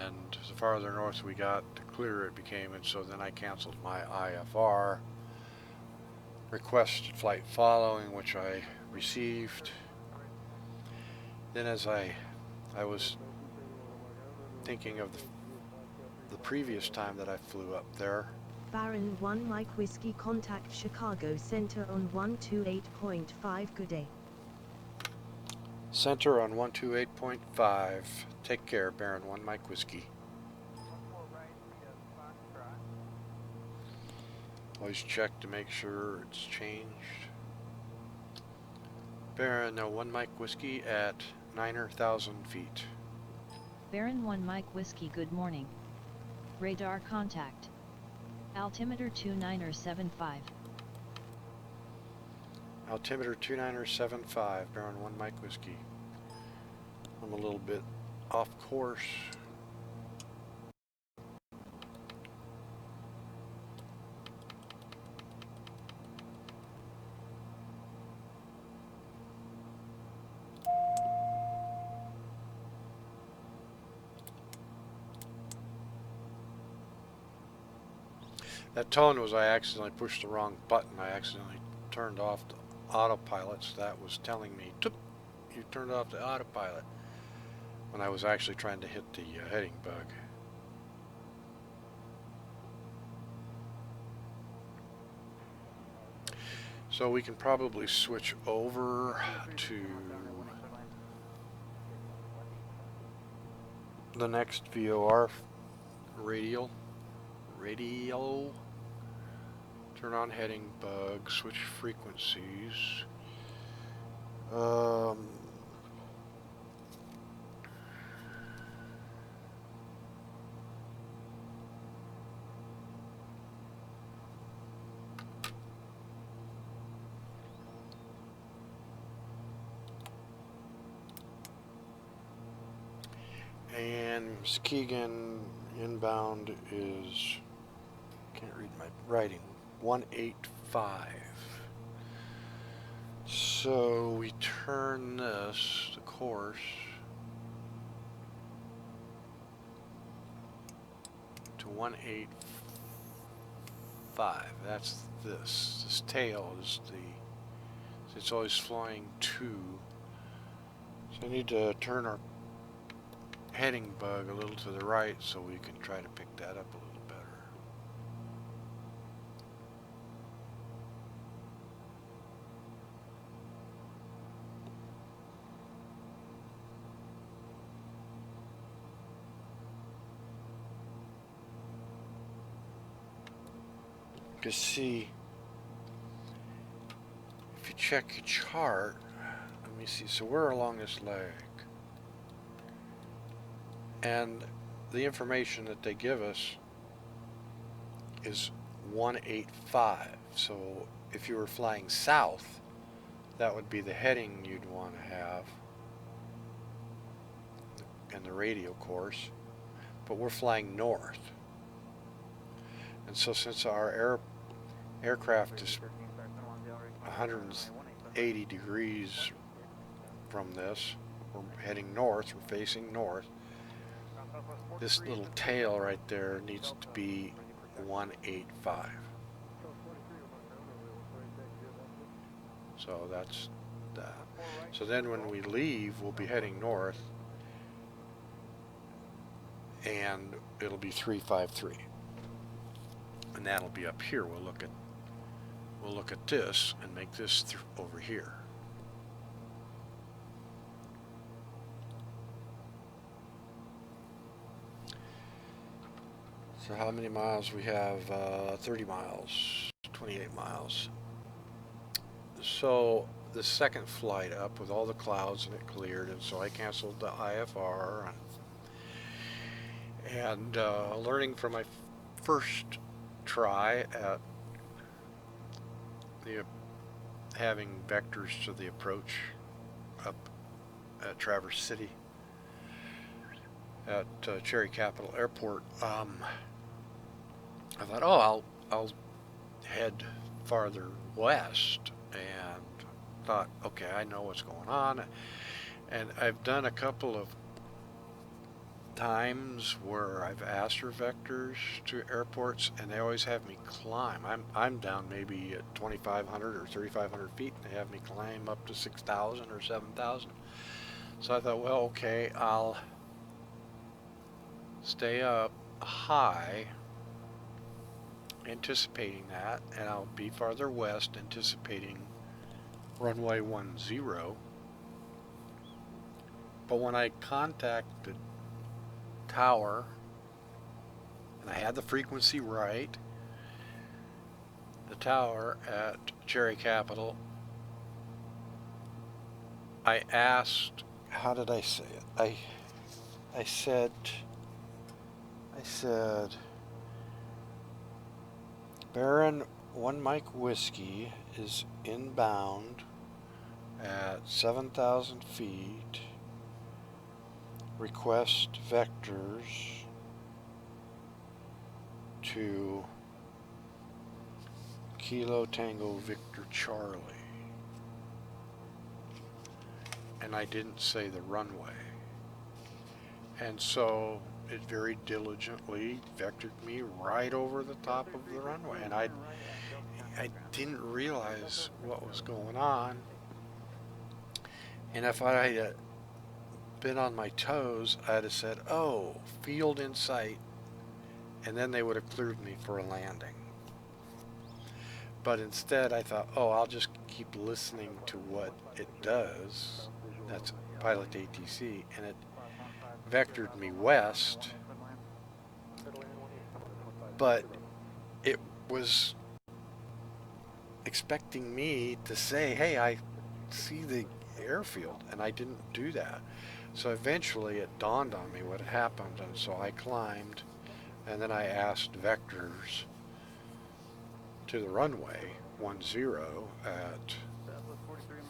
And the farther north we got, the clearer it became, and so then I canceled my IFR, requested flight following, which I received. Then as I was thinking of the previous time that I flew up there. Baron 1 Mike Whiskey, contact Chicago Center on 128.5. Good day. Center on 128.5. Take care, Baron 1 Mike Whiskey. 14 right via Foxtrot. Always check to make sure it's changed. Baron 1 Mike Whiskey at 9,000 feet. Baron 1 Mike Whiskey, good morning. Radar contact. Altimeter 2975. Altimeter 2975, Baron 1 Mike Whiskey. I'm a little bit off course. That tone was I accidentally pushed the wrong button. I accidentally turned off the autopilot, so that was telling me, you turned off the autopilot, when I was actually trying to hit the heading bug. So we can probably switch over to the next VOR radial. Turn on heading bug, switch frequencies. And Muskegon inbound is, can't read my writing, 185. So we turn this, the course, to 185. That's this. This tail is it's always flying 2. So I need to turn our heading bug a little to the right so we can try to pick that up a little better. Because see, if you check your chart, let me see, so we're along this leg. And the information that they give us is 185. So if you were flying south, that would be the heading you'd want to have in the radio course. But we're flying north. And so since our aircraft is 180 degrees from this, we're heading north, we're facing north. This little tail right there needs to be 185. So that's that. So then when we leave, we'll be heading north, and it'll be 353. And that'll be up here. We'll look at this and make this over here. So how many miles we have? 30 miles, 28 miles. So the second flight up with all the clouds and it cleared, and so I canceled the IFR and learning from my first try at the having vectors to the approach up at Traverse City at Cherry Capital Airport. I thought, oh, I'll head farther west, and thought, okay, I know what's going on. And I've done a couple of times where I've asked vectors to airports, and they always have me climb. I'm down maybe at 2,500 or 3,500 feet, and they have me climb up to 6,000 or 7,000. So I thought, well, okay, I'll stay up high, anticipating that, and I'll be farther west, anticipating runway 10. But when I contacted tower, and I had the frequency right, the tower at Cherry Capital, I asked, how did I say it? I said, Baron 1 Mike Whiskey is inbound at 7,000 feet. Request vectors to Kilo Tango Victor Charlie. And I didn't say the runway. And so it very diligently vectored me right over the top of the runway. And I didn't realize what was going on. And if I had been on my toes, I'd have said, oh, field in sight, and then they would have cleared me for a landing. But instead I thought, oh, I'll just keep listening to what it does. That's Pilot2ATC, and it vectored me west, but it was expecting me to say, hey, I see the airfield, and I didn't do that. So eventually it dawned on me what had happened, and so I climbed, and then I asked vectors to the runway 10 at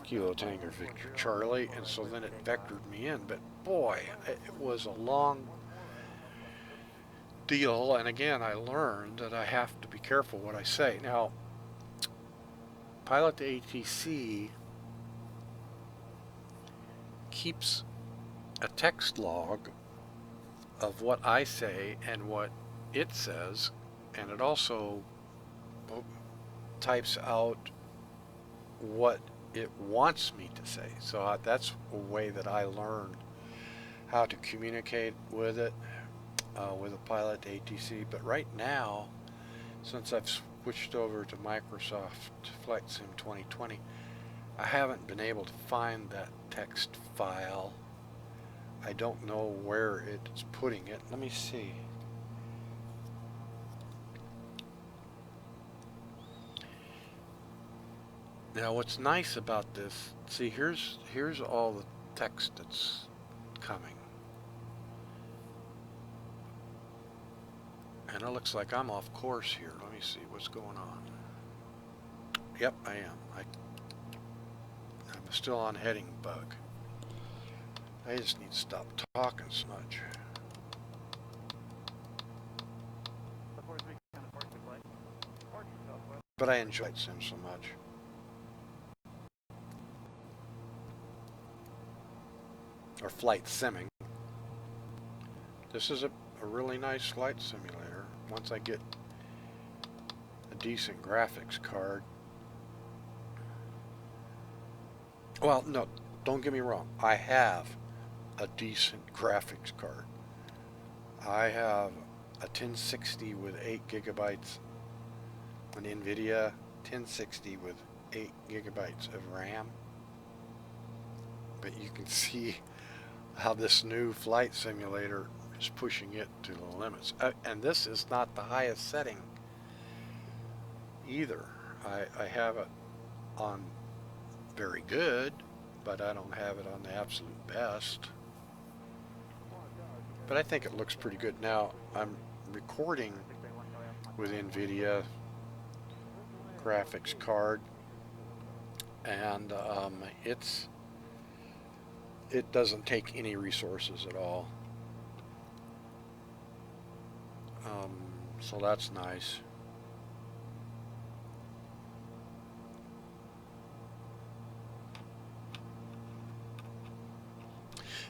Kilo Tango Victor Charlie, and so then it vectored me in. But boy, it was a long deal, and again I learned that I have to be careful what I say. Now, Pilot2ATC keeps a text log of what I say and what it says, and it also types out what it wants me to say. So that's a way that I learned how to communicate with it, with a Pilot2ATC. But right now, since I've switched over to Microsoft Flight Sim 2020, I haven't been able to find that text file. I don't know where it's putting it. Let me see. Now what's nice about this, see here's all the text that's coming. And it looks like I'm off course here. Let me see what's going on. Yep, I am. I'm still on heading bug. I just need to stop talking so much. But I enjoyed Sim so much. Or flight simming. This is a really nice flight simulator. Once I get a decent graphics card. Well, no, don't get me wrong. I have a decent graphics card. I have a 1060 with 8 gigabytes, an NVIDIA 1060 with 8 gigabytes of RAM. But you can see how this new flight simulator is pushing it to the limits. And this is not the highest setting either. I have it on very good, but I don't have it on the absolute best. But I think it looks pretty good. Now, I'm recording with NVIDIA graphics card, and it doesn't take any resources at all. So that's nice.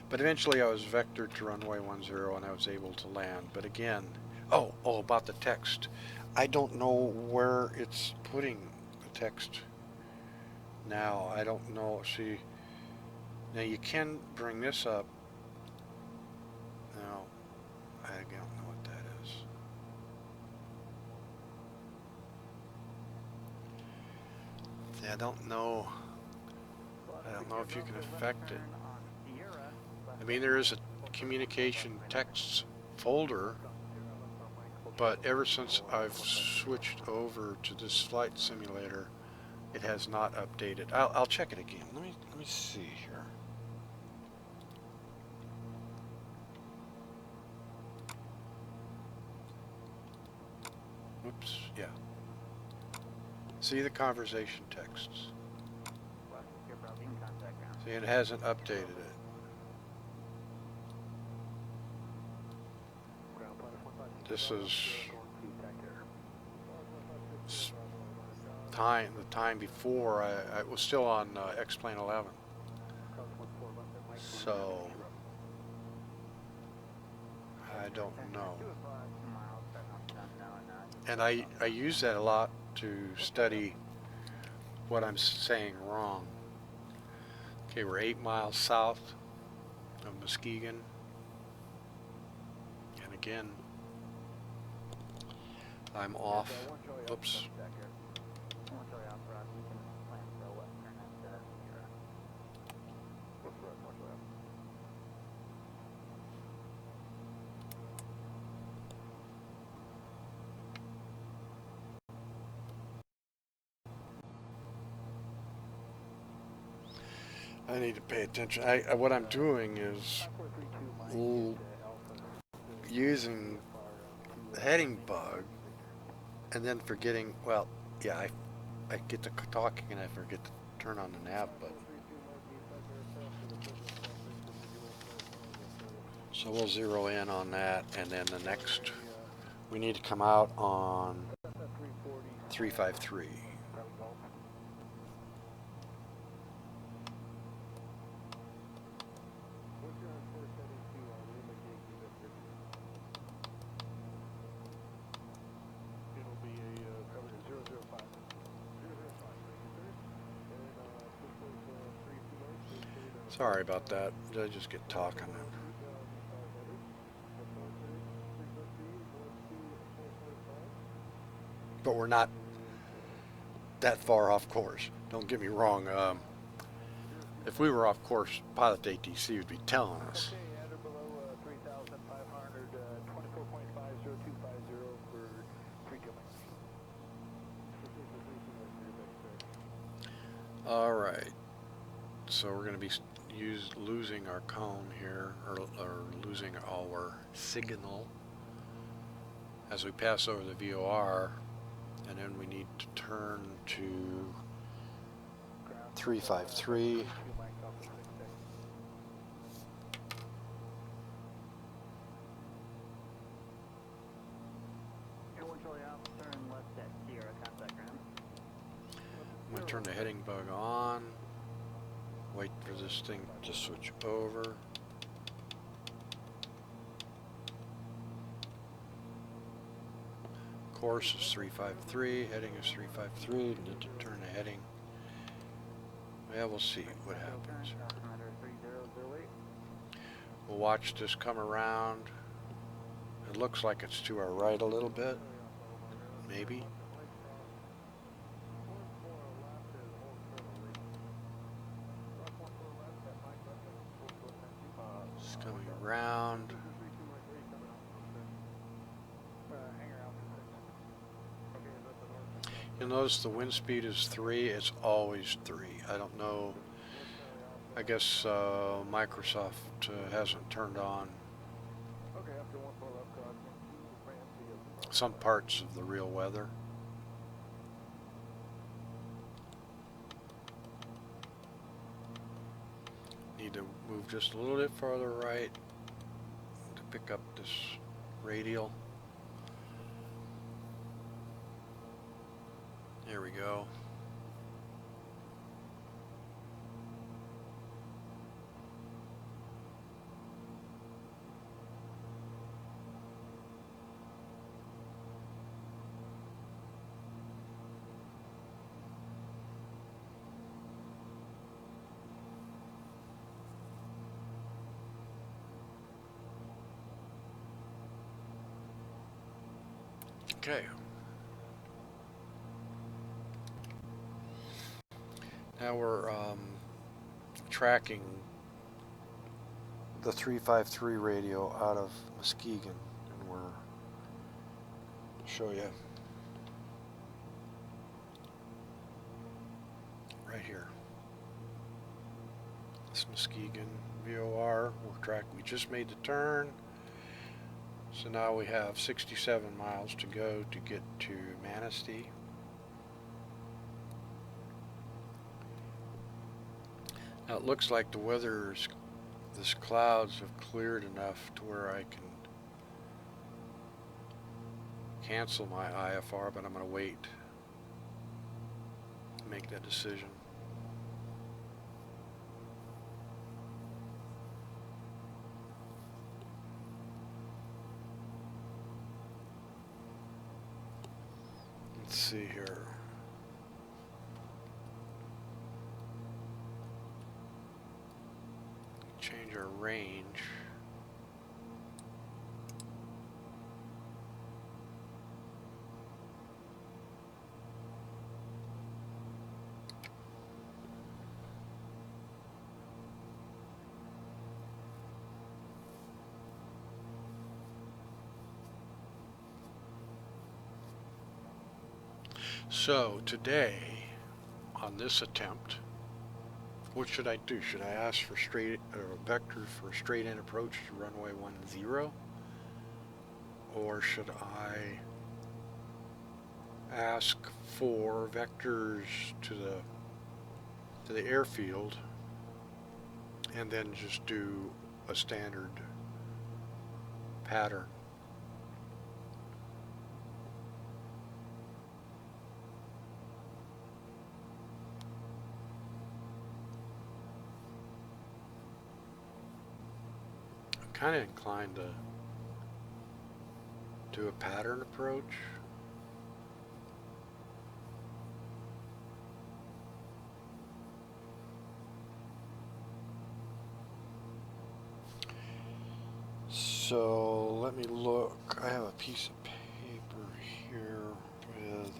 But eventually I was vectored to runway 10 and I was able to land. But again, oh, about the text. I don't know where it's putting the text now. I don't know. See, now you can bring this up. No, I don't know what that is. See, I don't know if you can affect it. I mean, there is a communication texts folder, but ever since I've switched over to this flight simulator, it has not updated. I'll check it again. Let me see here. Whoops, yeah. See the conversation texts. See, it hasn't updated it. This is the time before I was still on X-Plane 11. So I don't know. And I use that a lot to study what I'm saying wrong. Okay, we're 8 miles south of Muskegon. And again, I'm off. Oops. I need to pay attention. What I'm doing is using the heading bug and then forgetting, well, yeah, I get to talking and I forget to turn on the nav button. So we'll zero in on that, and then the next, we need to come out on 353. Sorry about that. I just get talking. But we're not that far off course. Don't get me wrong. If we were off course, Pilot2ATC would be telling us. Alright, so we're going to be losing our cone here, or losing our signal as we pass over the VOR, and then we need to turn to 353. Turn left at Sierra, contact ground. I'm going to turn the heading bug on, wait for this thing to switch over. Course is 353, heading is 353, need to turn the heading. Yeah, we'll see what happens. We'll watch this come around. It looks like it's to our right a little bit, maybe. It's coming around. You'll notice the wind speed is 3. It's always 3. I don't know. I guess Microsoft hasn't turned on some parts of the real weather. Need to move just a little bit farther right to pick up this radial. There we go. Okay. Now we're tracking the 353 radio out of Muskegon, and we're show you right here. This Muskegon VOR. We just made the turn. So now we have 67 miles to go to get to Manistee. Now it looks like the weather's, this clouds have cleared enough to where I can cancel my IFR, but I'm going to wait to make that decision. Let's see here. Change our range. So today, on this attempt, what should I do? Should I ask for vectors for a straight in approach to runway 10, or should I ask for vectors to the airfield and then just do a standard pattern? Kind of inclined to do a pattern approach. So let me look. I have a piece of paper here with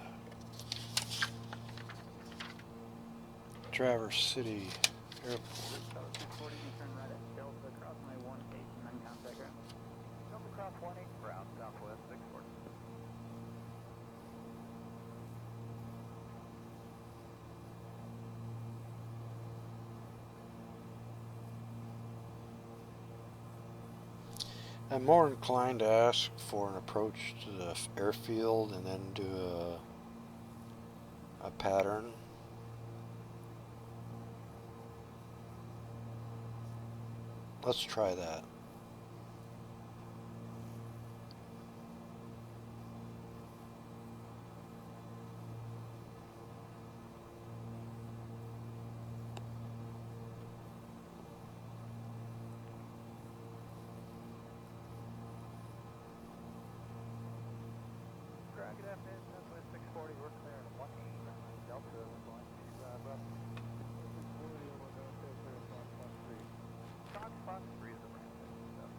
Traverse City Airport. I'm more inclined to ask for an approach to the airfield and then do a pattern. Let's try that. Dragon FS, Southwest 640, we're clear at 18, Delta, we're going to up. 640 over Delta, clear Fox Fox 3. Fox 3 is the brand stuff.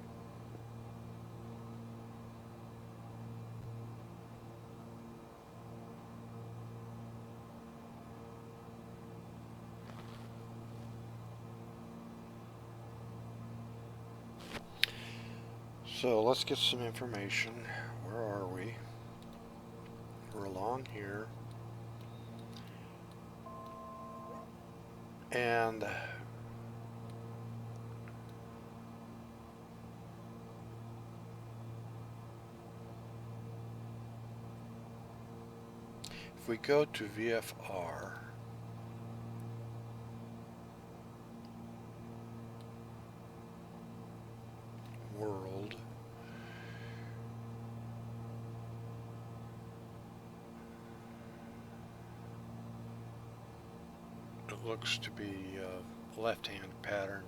So let's get some information. Where are we? We're along here. And if we go to VFR, world, it looks to be a left-hand pattern.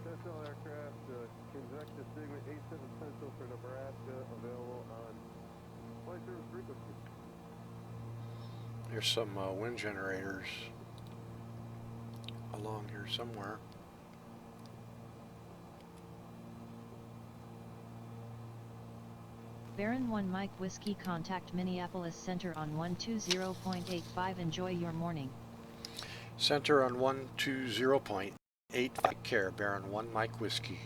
Sentinel aircraft, conjecture Sigma 87 Central for Nebraska, available on flight service frequency. There's some wind generators along here somewhere. Baron 1 Mike Whiskey, contact Minneapolis Center on 120.85. Enjoy your morning. Center on 120.85. Take care, Baron 1 Mike Whiskey.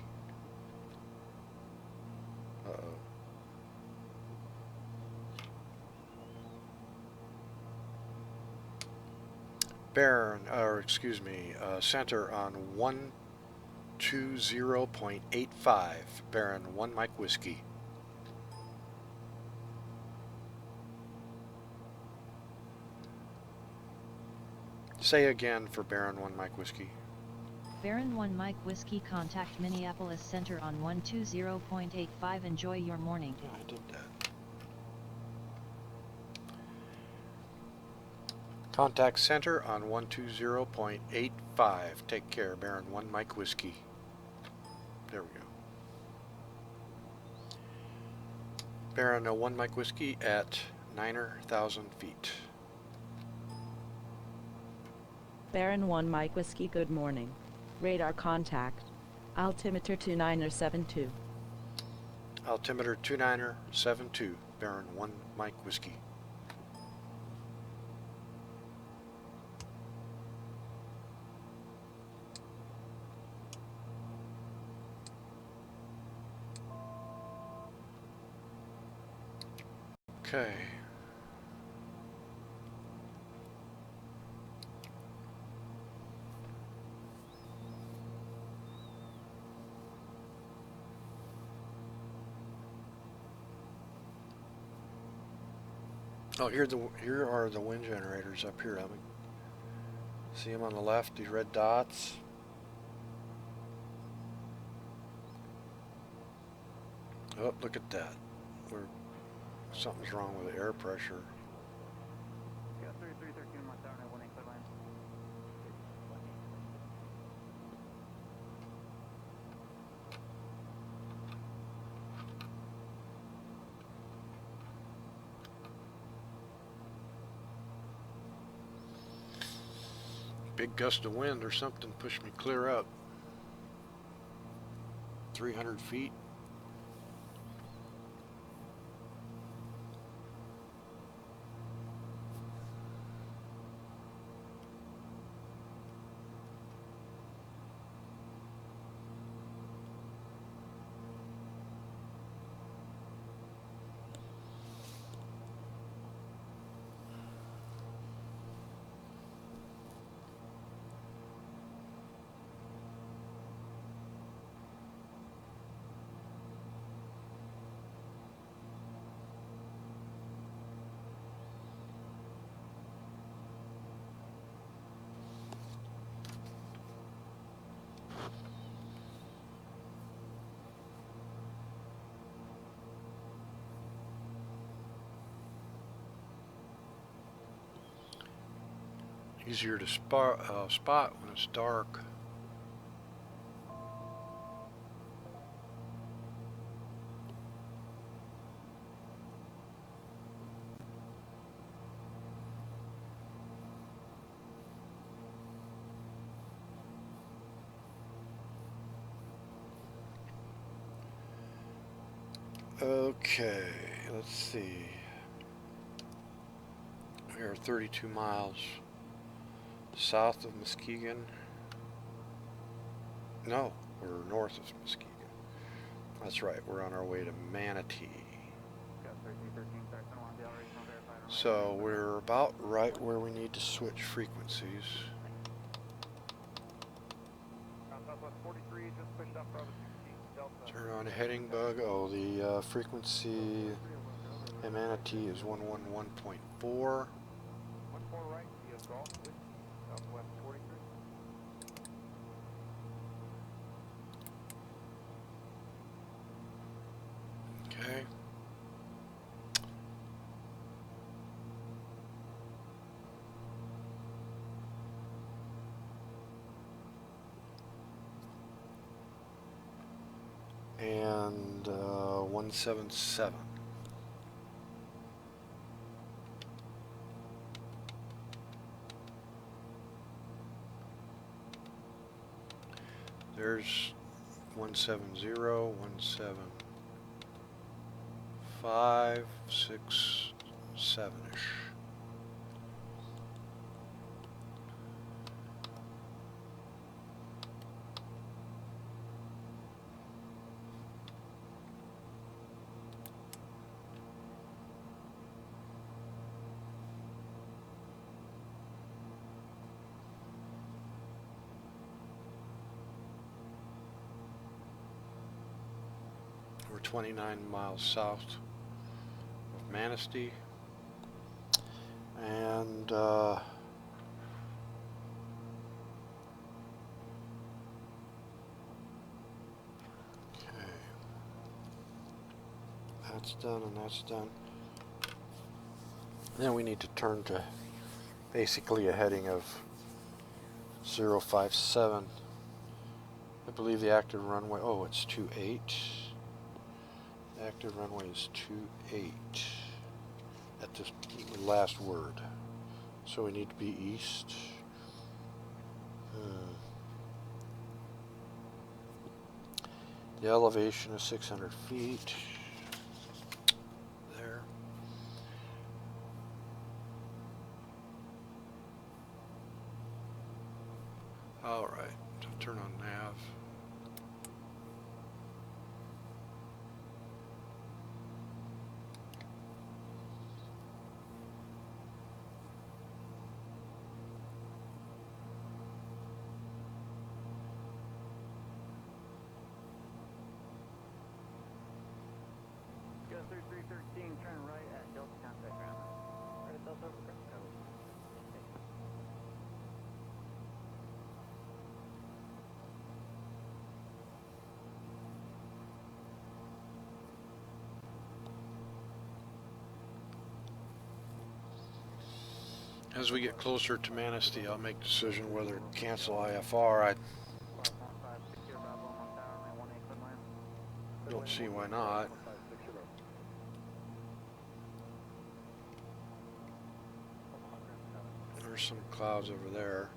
Uh-oh. Baron, or excuse me, center on 120.85. Baron 1 Mike Whiskey. Say again for Baron 1 Mike Whiskey. Baron 1 Mike Whiskey, contact Minneapolis Center on 120.85. Enjoy your morning. Yeah, I did that. Contact center on 120.85. Take care, Baron 1 Mike Whiskey. There we go. Baron 1 Mike Whiskey at 9,000 feet. Baron 1 Mike Whiskey, good morning. Radar contact. Altimeter 2972. Altimeter 2972. Baron 1 Mike Whiskey. Okay. Oh, here are the wind generators up here. See them on the left, these red dots. Oh, look at that. Something's wrong with the air pressure. Yeah, 3313 Mark Down at 18 clear line. Big gust of wind or something pushed me clear up. 300 feet. Easier to spot when it's dark. Okay, let's see. We are 32 miles south of Muskegon. No, we're north of Muskegon. That's right, we're on our way to Manatee. So we're about right where we need to switch frequencies. Turn on a heading bug. Oh, the frequency in Manatee is 111.4. Okay. And 177. There's 170, 175, 6, 7-ish. We're 29 miles south of Manatee, and okay, that's done and that's done. Then we need to turn to basically a heading of 057. I believe the active runway, oh, it's 28. The active runway is 28 at this last word. So we need to be east. The elevation is 600 feet. There. All right, so turn on nav. Go through 313, turn right at Delta contact ground. Right at Delta over ground code. As we get closer to Manatee, I'll make a decision whether to cancel IFR. I don't see why not. There's some clouds over there.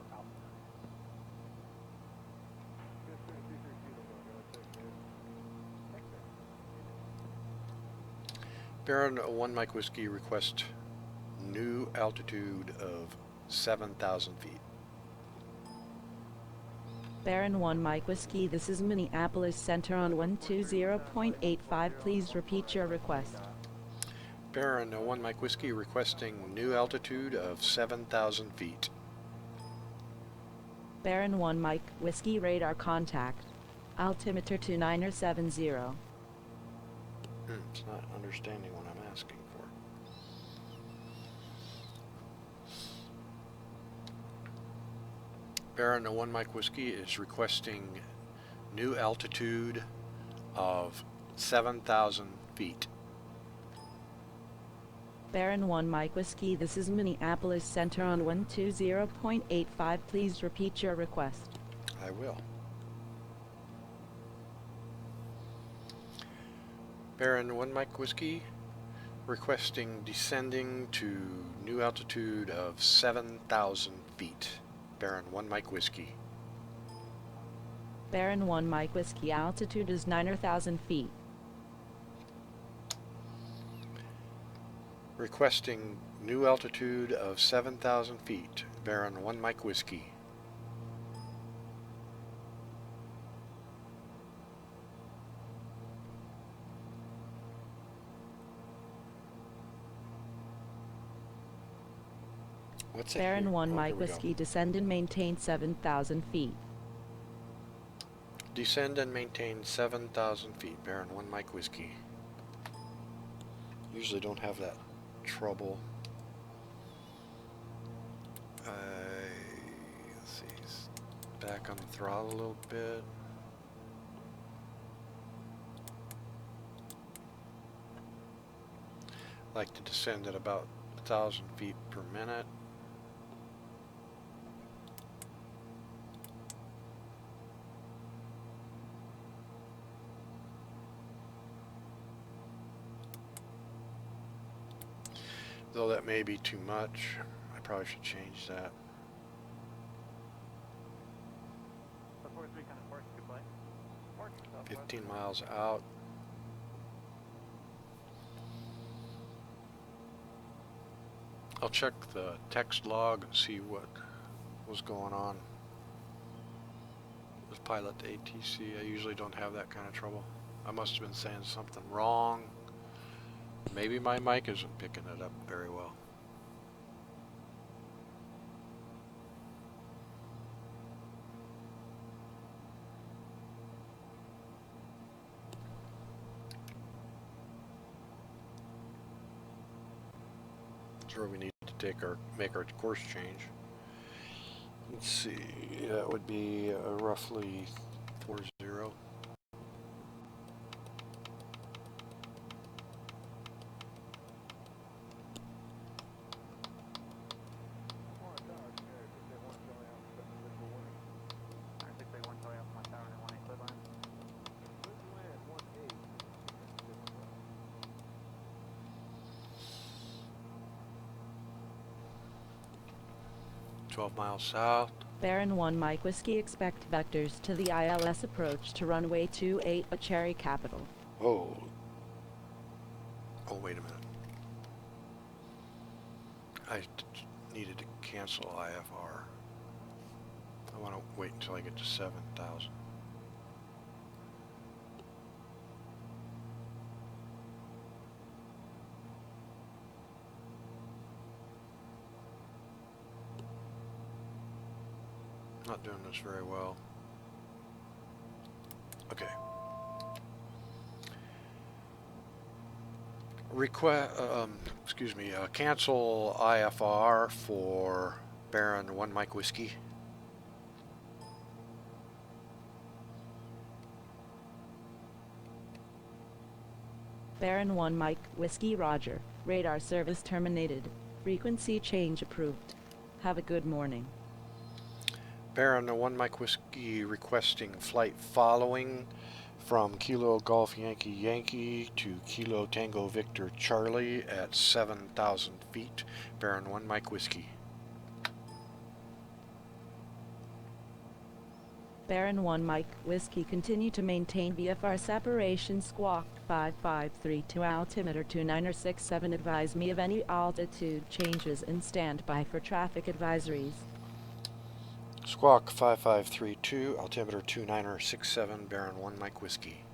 Baron 1 Mike Whiskey request new altitude of 7,000 feet. Baron 1 Mike Whiskey, this is Minneapolis Center on 120.85. Please repeat your request. Baron 1 Mike Whiskey requesting new altitude of 7,000 feet. Baron 1 Mike Whiskey, radar contact. Altimeter 2970. It's not understanding what I'm asking for. Baron 1 Mike Whiskey is requesting new altitude of 7,000 feet. Baron 1 Mike Whiskey, this is Minneapolis Center on 120.85. Please repeat your request. I will. Baron 1 Mike Whiskey requesting descending to new altitude of 7,000 feet. Baron 1 Mike Whiskey. Baron 1 Mike Whiskey, altitude is 9,000 feet. Requesting new altitude of 7,000 feet. Baron 1 Mike Whiskey. What's it Baron here? 1 Oh, Mike here we go. Whiskey, descend and maintain 7,000 feet. Descend and maintain 7,000 feet. Baron 1 Mike Whiskey. Usually don't have that trouble. Let's see. Back on the throttle a little bit. Like to descend at about 1,000 feet per minute. Though that may be too much, I probably should change that. So 43 kind of force to play. 15 miles out. I'll check the text log and see what was going on with Pilot2ATC. I usually don't have that kind of trouble. I must have been saying something wrong. Maybe my mic isn't picking it up very well. That's where we need to make our course change. Let's see, that would be roughly 40. 12 miles south. Baron 1 Mike Whiskey, expect vectors to the ILS approach to runway 28 at Cherry Capital. Oh, wait a minute. I needed to cancel IFR. I want to wait until I get to 7,000. Not doing this very well. Okay. Cancel IFR for Baron 1 Mike Whiskey. Baron 1 Mike Whiskey, roger. Radar service terminated. Frequency change approved. Have a good morning. Baron 1 Mike Whiskey requesting flight following from Kilo Golf Yankee Yankee to Kilo Tango Victor Charlie at 7,000 feet. Baron 1 Mike Whiskey. Baron 1 Mike Whiskey, continue to maintain VFR separation. Squawk 5532, altimeter 2967. Advise me of any altitude changes and stand by for traffic advisories. Squawk 5532, altimeter 2967, Baron 1 Mike Whiskey.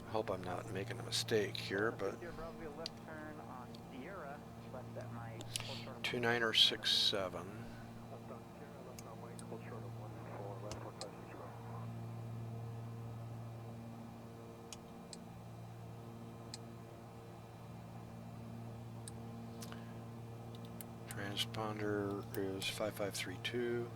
I hope I'm not making a mistake here, but Sierra Bravo, a left turn on Sierra, left at my cold short of 2967. Left on Sierra, left on Mike, hold short of 1-4, left 156 Bravo. Transponder is 5532.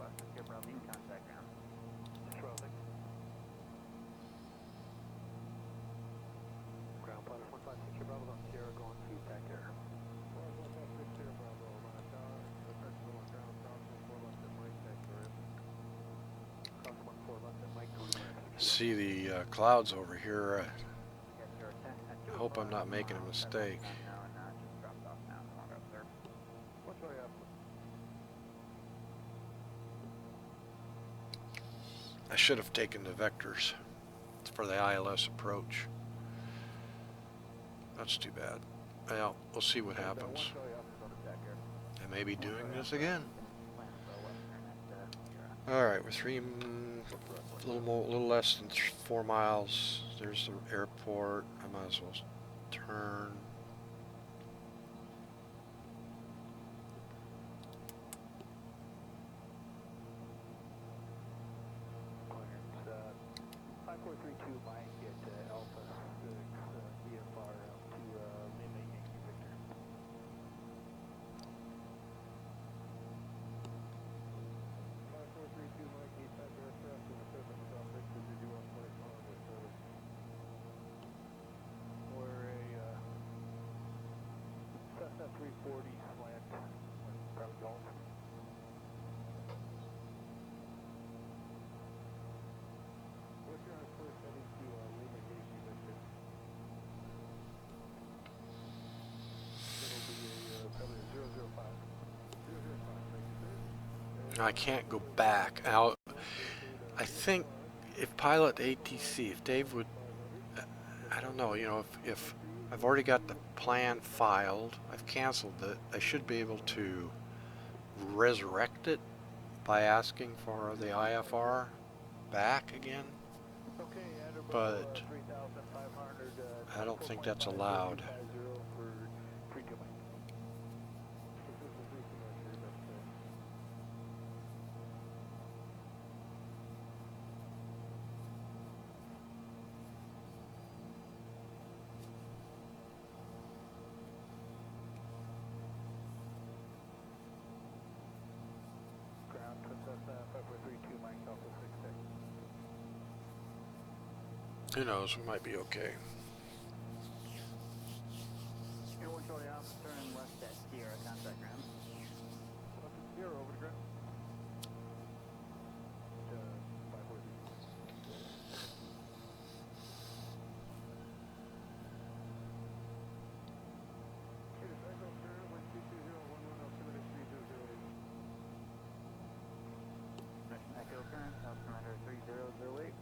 west of Sierra Bravo, in contact ground. Traffic. Ground pilot 156 Sierra Bravo on Sierra going to TAC Air. 156 Sierra Bravo, line tower, effective on ground, cross 14 left at Mike, TAC Air. Cross 14 left at Mike, See the clouds over here. Yes, sir. I hope I'm not making a mistake. No, just dropped off now. Come on, sir. What's way up? I should have taken the vectors for the ILS approach. That's too bad. Well, we'll see what happens. I may be doing this again. Alright, we're a little less than 4 miles. There's the airport. I might as well turn. Clearance, 5432 Mike at Alpha 6, VFR up to Lima Yankee Victor. Mike, east side aircraft in the Pacific South Victor, did you want to place on with service? We're a Cessna 340 slant, probably Golf. What's your first heading to Lima Yankee Victor? It'll be probably a 005. 005, thank you, sir. I can't go back. Now, I think if Pilot2ATC, if Dave would, I don't know, you know, if I've already got the plan filed, I've canceled it, I should be able to resurrect it by asking for the IFR back again, but I don't think that's allowed. Who knows, we might be okay. Air 1 Charlie Alpha, turn left at Sierra, contact ground. Left at Sierra, over to ground. 540. Echo current, altimeter 3008.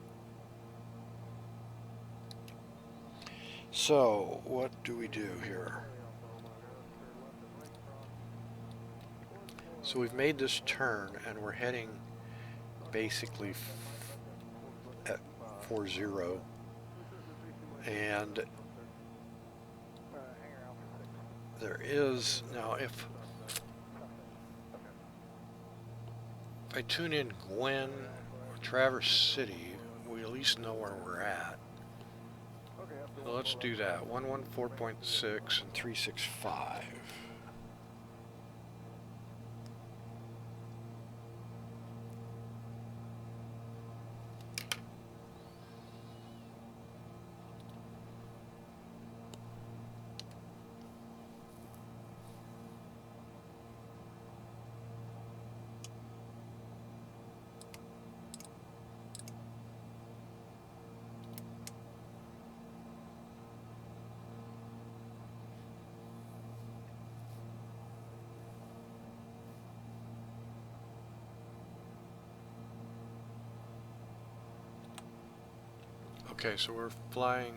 So, what do we do here? So we've made this turn and we're heading basically at 40, and there is, now if I tune in Gwen or Traverse City, we at least know where we're at. So let's do that. 114.6 and 365. Okay, so we're flying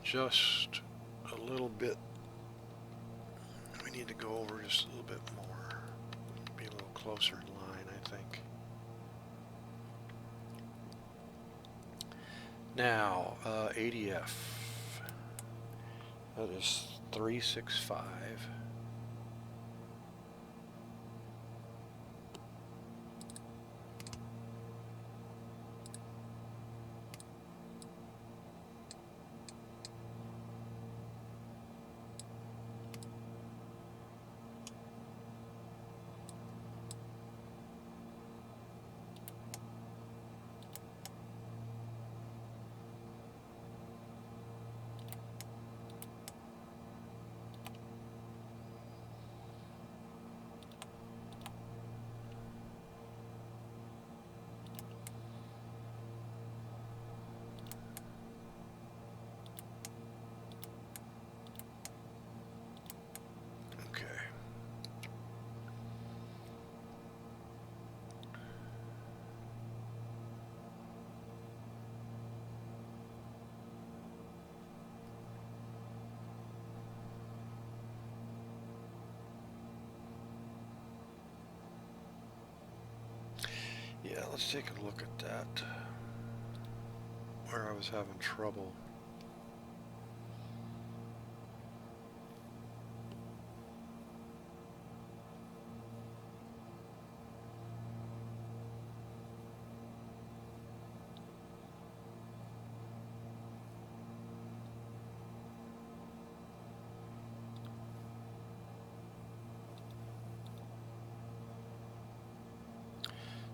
just a little bit. We need to go over just a little bit more. Be a little closer in line, I think. Now, ADF. That is 365. Okay. Yeah, let's take a look at that. Where I was having trouble.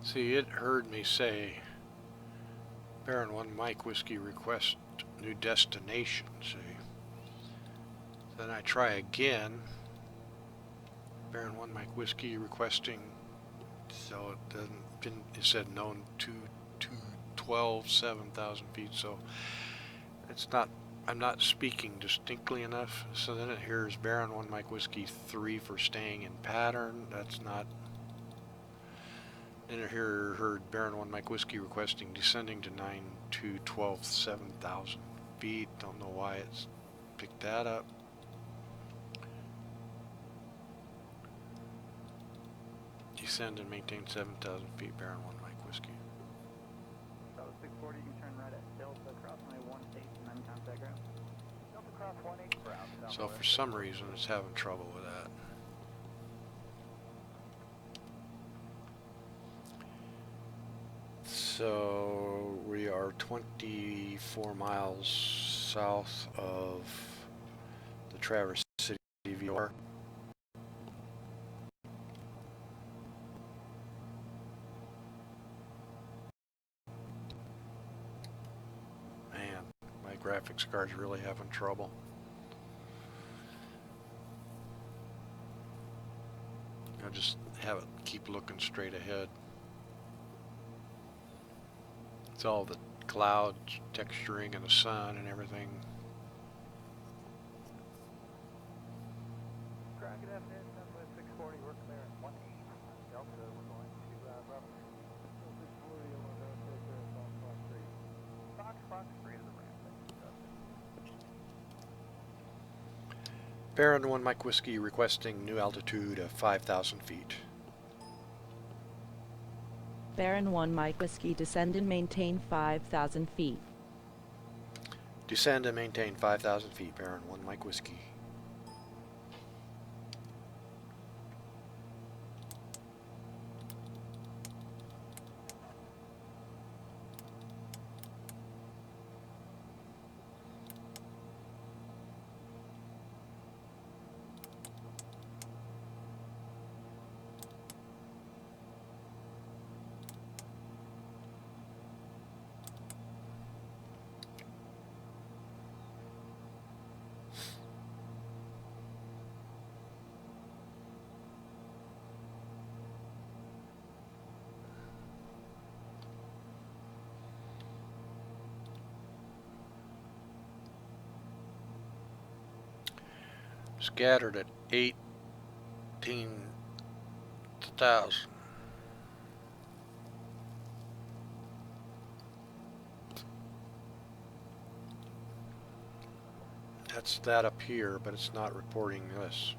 See, it heard me say Baron 1 Mike Whiskey request new destination, see. Then I try again. Baron 1 Mike Whiskey requesting, so it doesn't, it said known to 12, 7,000 feet, so it's not, I'm not speaking distinctly enough. So then it hears Baron 1 Mike Whiskey 3 for staying in pattern. That's not. Then it heard Baron 1 Mike Whiskey requesting descending to 9-2-12, 7,000 feet. Don't know why it's picked that up. Descend and maintain 7,000 feet, Baron 1 Mike Whiskey. So 640, you can turn right at Delta, cross runway 18, and then contact ground. Delta cross 18, ground. So for some reason it's having trouble with that. So we are 24 miles south of the Traverse City VOR. Man, my graphics card's really having trouble. I just have it keep looking straight ahead. It's all the clouds texturing and the sun and everything. Dragon FS, Southwest 640, we're clear at 18. Delta, we're going to Bravo. 640, we're going to take care of Fox 3 to the ramp. Baron 1 Mike Whiskey requesting new altitude of 5,000 feet. Baron 1 Mike Whiskey descend and maintain 5,000 feet. Descend and maintain 5,000 feet, Baron 1 Mike Whiskey. Scattered at 18,000. That's that up here, but it's not reporting this.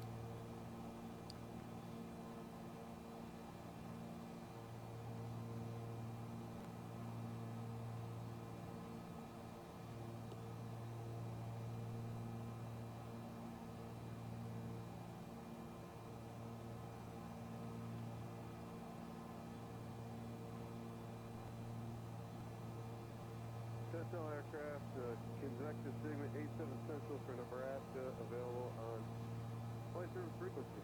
Sentinel aircraft, convective segment 87 Central for Nebraska, available on flight service frequency.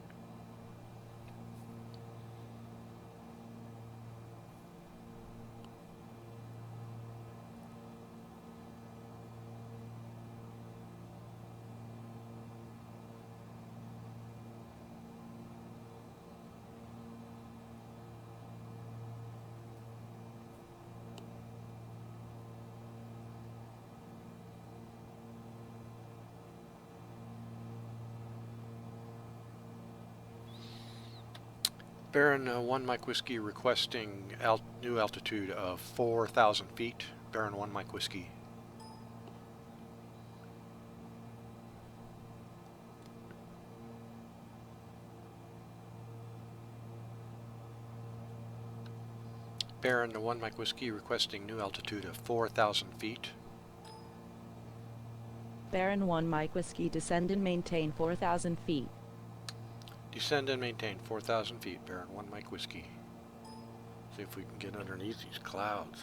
Baron 1 Mike Whiskey requesting new altitude of 4,000 feet. Baron 1 Mike Whiskey. Baron 1 Mike Whiskey requesting new altitude of 4,000 feet. Baron 1 Mike Whiskey, descend and maintain 4,000 feet. Descend and maintain 4,000 feet, Baron 1 Mike Whiskey. See if we can get underneath these clouds.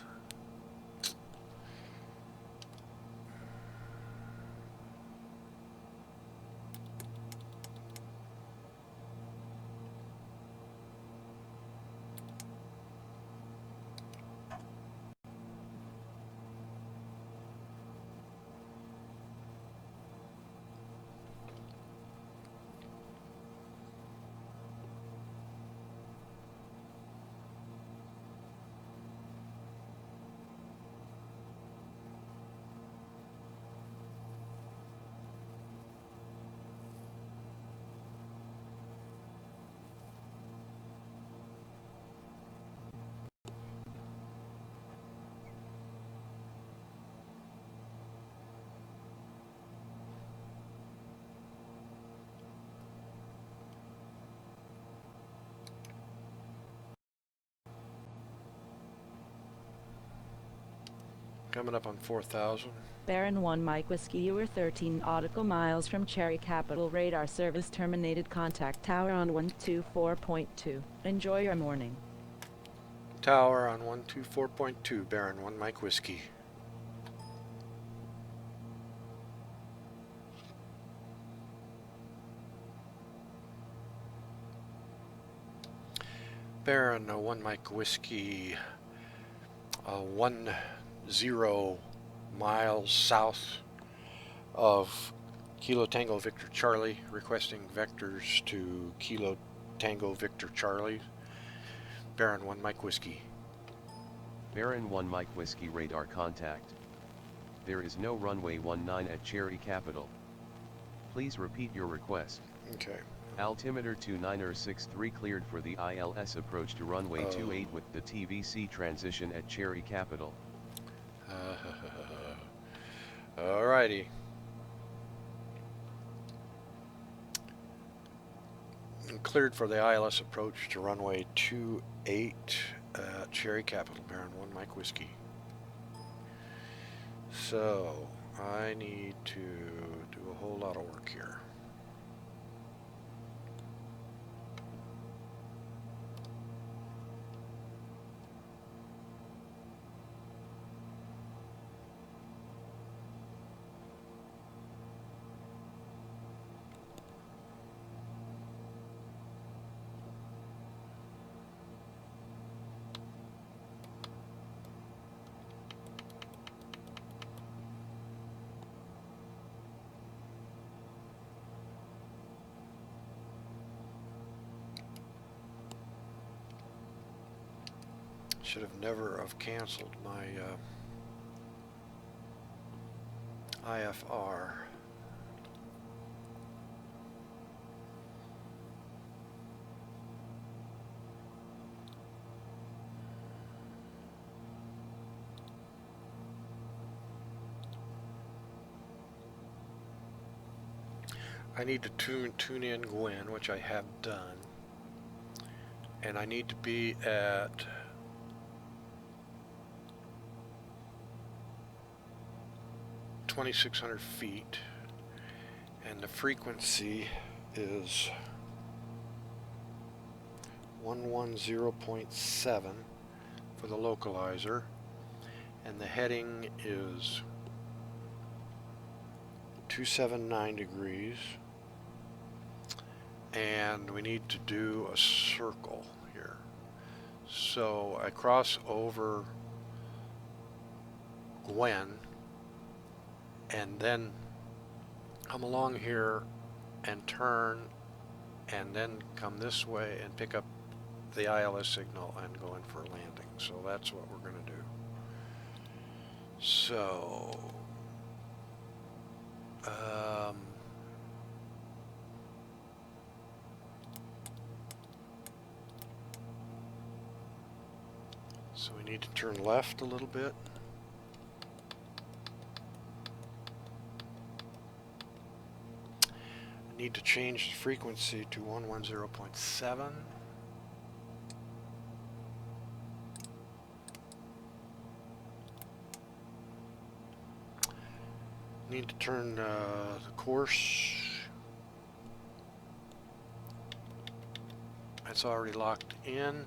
Coming up on 4,000. Baron 1 Mike Whiskey, you were 13 nautical miles from Cherry Capital. Radar service terminated. Contact tower on 124.2. Enjoy your morning. Tower on 124.2, Baron 1 Mike Whiskey. Baron 1 Mike Whiskey, 10 miles south of Kilo Tango Victor Charlie, requesting vectors to Kilo Tango Victor Charlie. Baron 1 Mike Whiskey. Baron 1 Mike Whiskey, radar contact. There is no runway 19 at Cherry Capital. Please repeat your request. Okay. Altimeter 2963 cleared for the ILS approach to runway 28 with the TVC transition at Cherry Capital. Alrighty. Cleared for the ILS approach to runway 28 at Cherry Capital, Baron 1 Mike Whiskey. So, I need to do a whole lot of work here. Should have never have canceled my IFR. I need to tune in Gwen, which I have done. And I need to be at 2,600 feet. And the frequency is 110.7 for the localizer. And the heading is 279 degrees. And we need to do a circle here. So I cross over Gwen and then come along here and turn and then come this way and pick up the ILS signal and go in for a landing. So that's what we're going to do. So so we need to turn left a little bit. I need to change the frequency to 110.7. Need to turn the course. It's already locked in.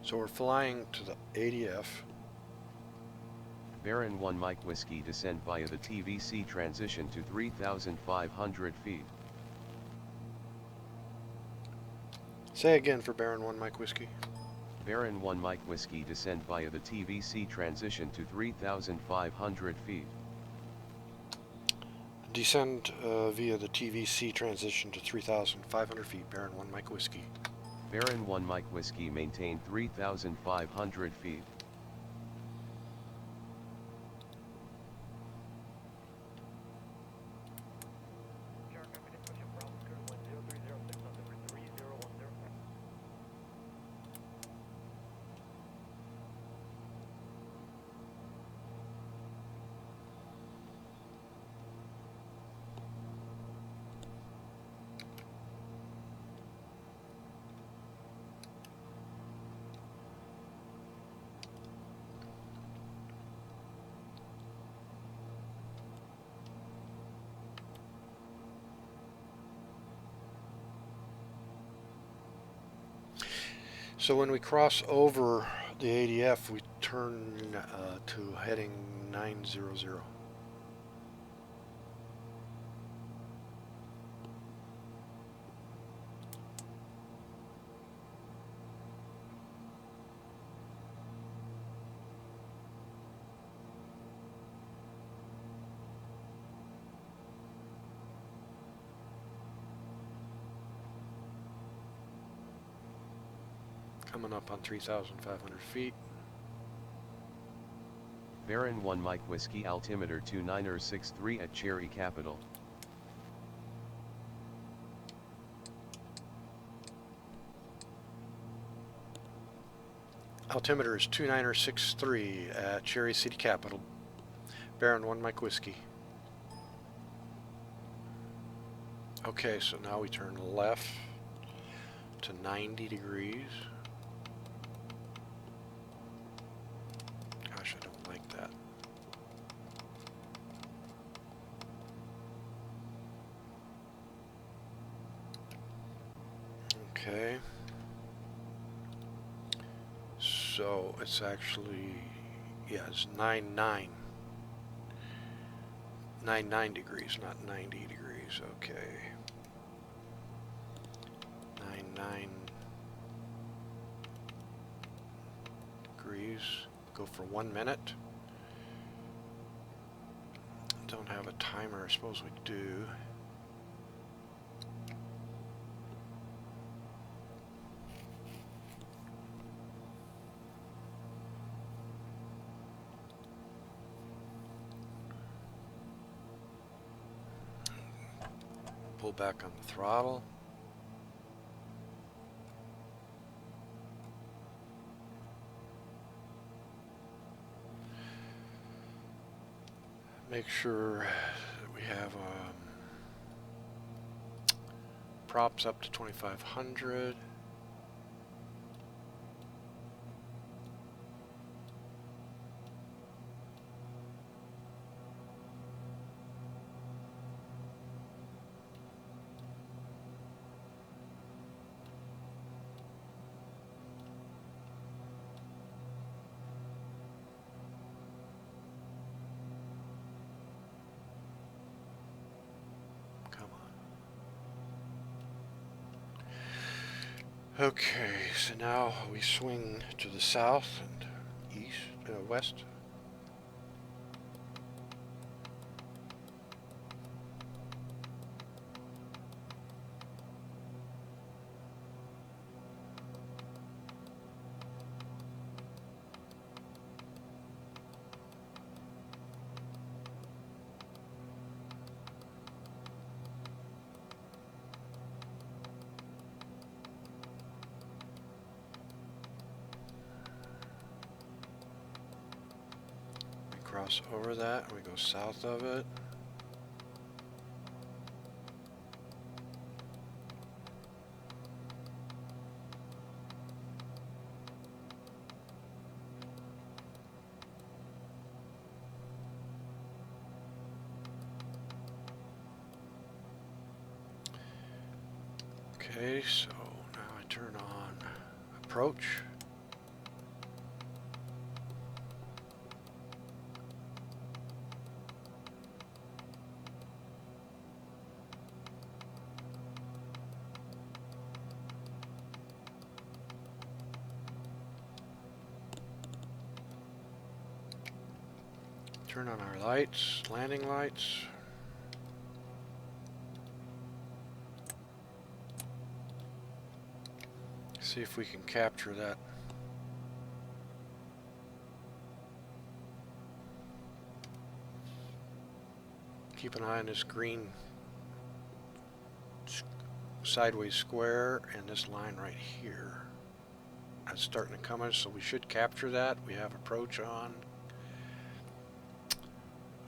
So we're flying to the ADF. Baron 1 Mike Whiskey descend via the TVC transition to 3,500 feet. Say again for Baron 1 Mike Whiskey. Baron 1 Mike Whiskey descend via the TVC transition to 3,500 feet. Descend via the TVC transition to 3,500 feet. Baron 1 Mike Whiskey. Baron 1 Mike Whiskey maintain 3,500 feet. So when we cross over the ADF, we turn to heading 900. Coming up on 3,500 feet. Baron 1 Mike Whiskey altimeter 2963 at Cherry Capital. Altimeter is 2963 at Cherry City Capital. Baron 1 Mike Whiskey. Okay, so now we turn left to 90 degrees. Gosh, I don't like that. Okay. So it's actually, yeah, it's 99 degrees, not 90 degrees. Okay. 99 degrees. Go for 1 minute. Don't have a timer. I suppose we do. Pull back on the throttle. Make sure that we have props up to 2500. Okay, so now we swing to the south and west. Cross over that, and we go south of it. Okay, so now I turn on approach. Turn on our lights, landing lights. See if we can capture that. Keep an eye on this green sideways square and this line right here. That's starting to come in, so we should capture that. We have approach on.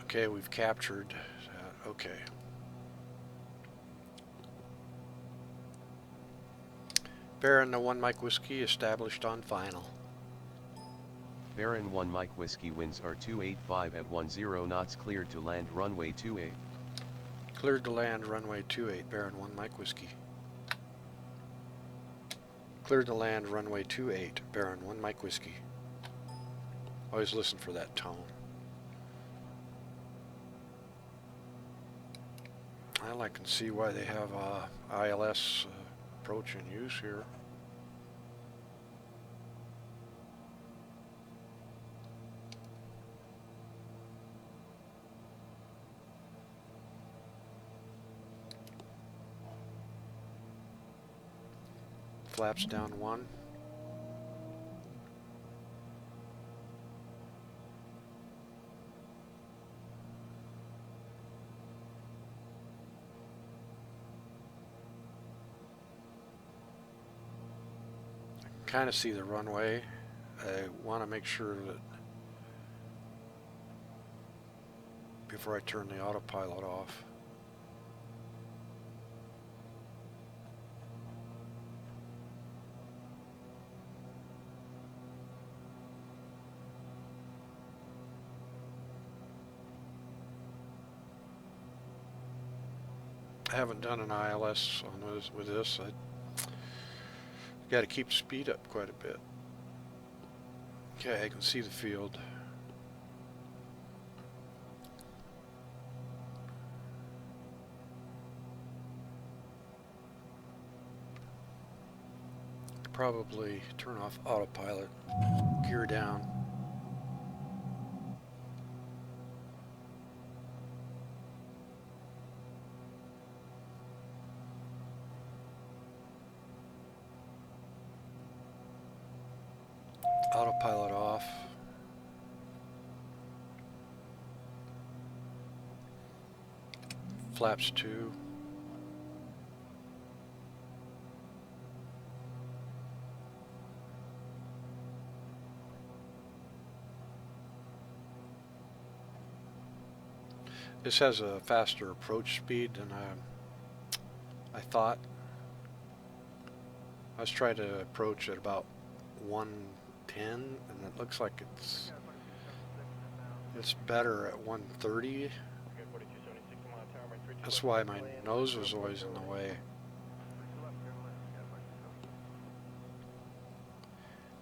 Okay, we've captured that. Okay. Baron, the 1 Mike Whiskey established on final. Baron 1 Mike Whiskey winds are 285 at 10 knots, cleared to land runway 28. Cleared to land runway 28, Baron 1 Mike Whiskey. Cleared to land runway 28, Baron 1 Mike Whiskey. Always listen for that tone. Well, I can see why they have ILS approach in use here. Flaps down 1. Kind of see the runway. I want to make sure that before I turn the autopilot off. I haven't done an ILS on this, with this. I got to keep speed up quite a bit. Okay, I can see the field. Probably turn off autopilot, gear down. Autopilot off. Flaps 2. This has a faster approach speed than I thought. I was trying to approach at about 110, and it looks like it's better at 130. That's why my nose was always in the way.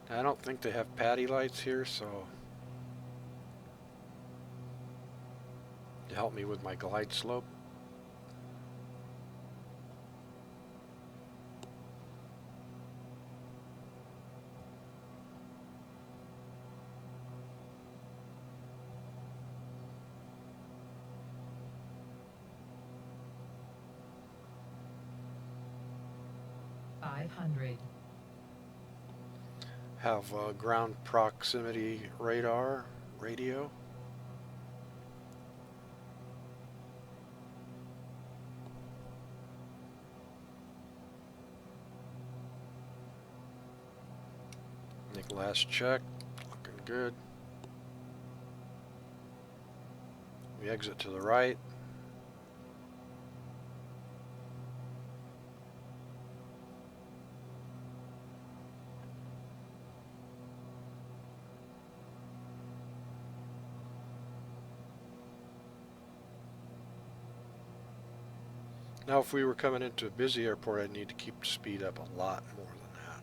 I don't think they have patty lights here, so to help me with my glide slope. Have ground proximity radar, radio. Make last check, looking good. We exit to the right. Now if we were coming into a busy airport, I'd need to keep the speed up a lot more than that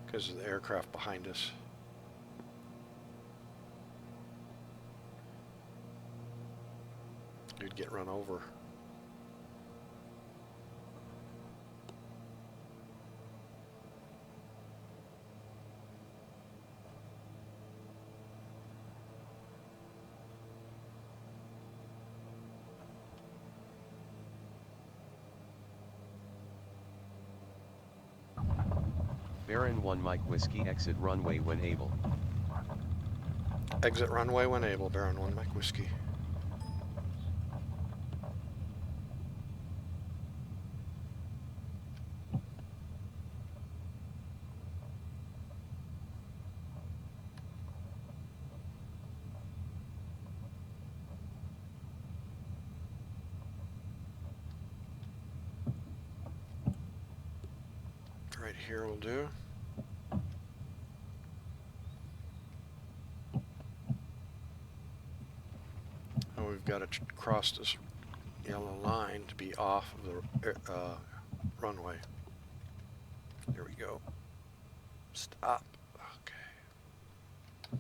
because of the aircraft behind us. You'd get run over. Baron 1 Mike Whiskey exit runway when able. Exit runway when able, Baron 1 Mike Whiskey. Right here will do. And we've got to cross this yellow line to be off of the runway. Here we go. Stop. Okay.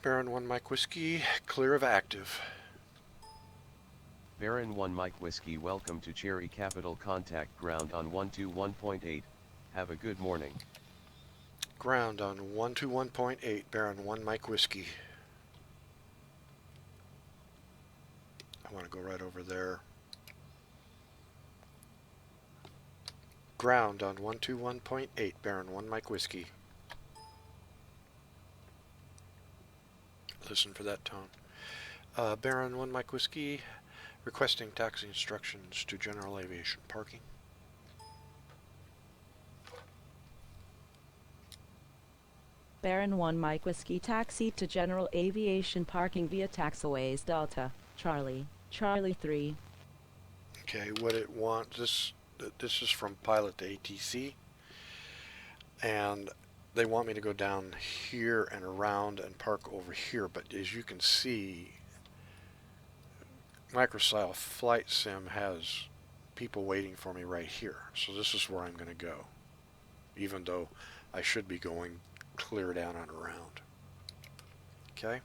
Baron 1 Mike Whiskey, clear of active. Baron 1 Mike Whiskey, welcome to Cherry Capital. Contact ground on 121.8. Have a good morning. Ground on 121.8, Baron 1 Mike Whiskey. I want to go right over there. Ground on 121.8, Baron 1 Mike Whiskey. Listen for that tone. Baron 1 Mike Whiskey, requesting taxi instructions to general aviation parking. Baron 1 Mike Whiskey, taxi to general aviation parking via taxiways Delta, Charlie, Charlie 3. Okay, what it wants, this is from Pilot2ATC, and they want me to go down here and around and park over here, but as you can see, Microsoft Flight Sim has people waiting for me right here, so this is where I'm going to go, even though I should be going clear down and around. Okay.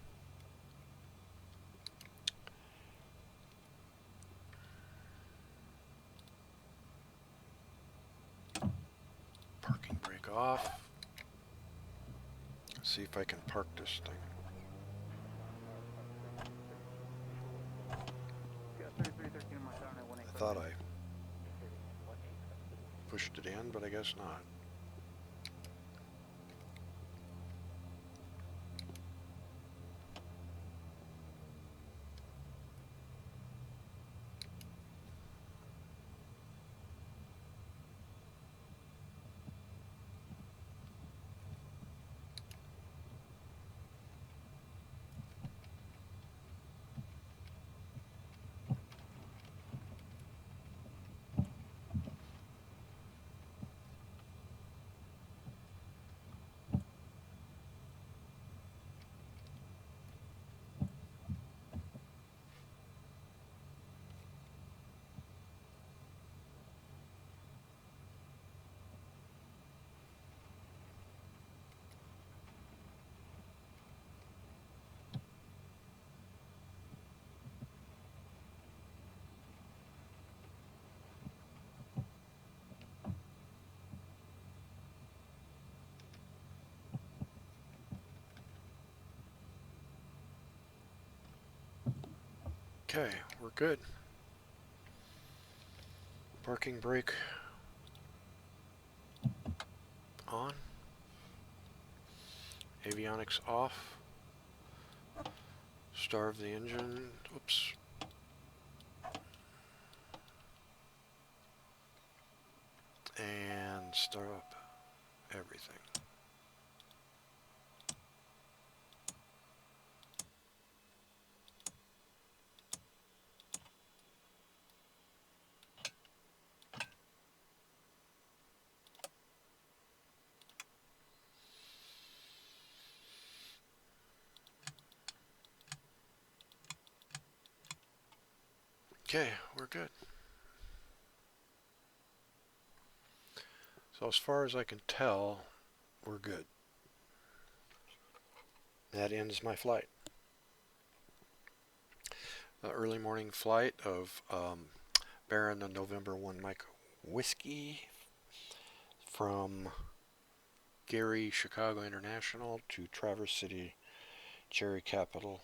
Parking brake off. Let's see if I can park this thing. I thought I pushed it in, but I guess not. Okay, we're good. Parking brake on. Avionics off. Starve the engine. Oops. And start up everything. Okay, we're good. So as far as I can tell, we're good. That ends my flight. The early morning flight of Baron the November 1 Mike Whiskey from Gary, Chicago International to Traverse City, Cherry Capital,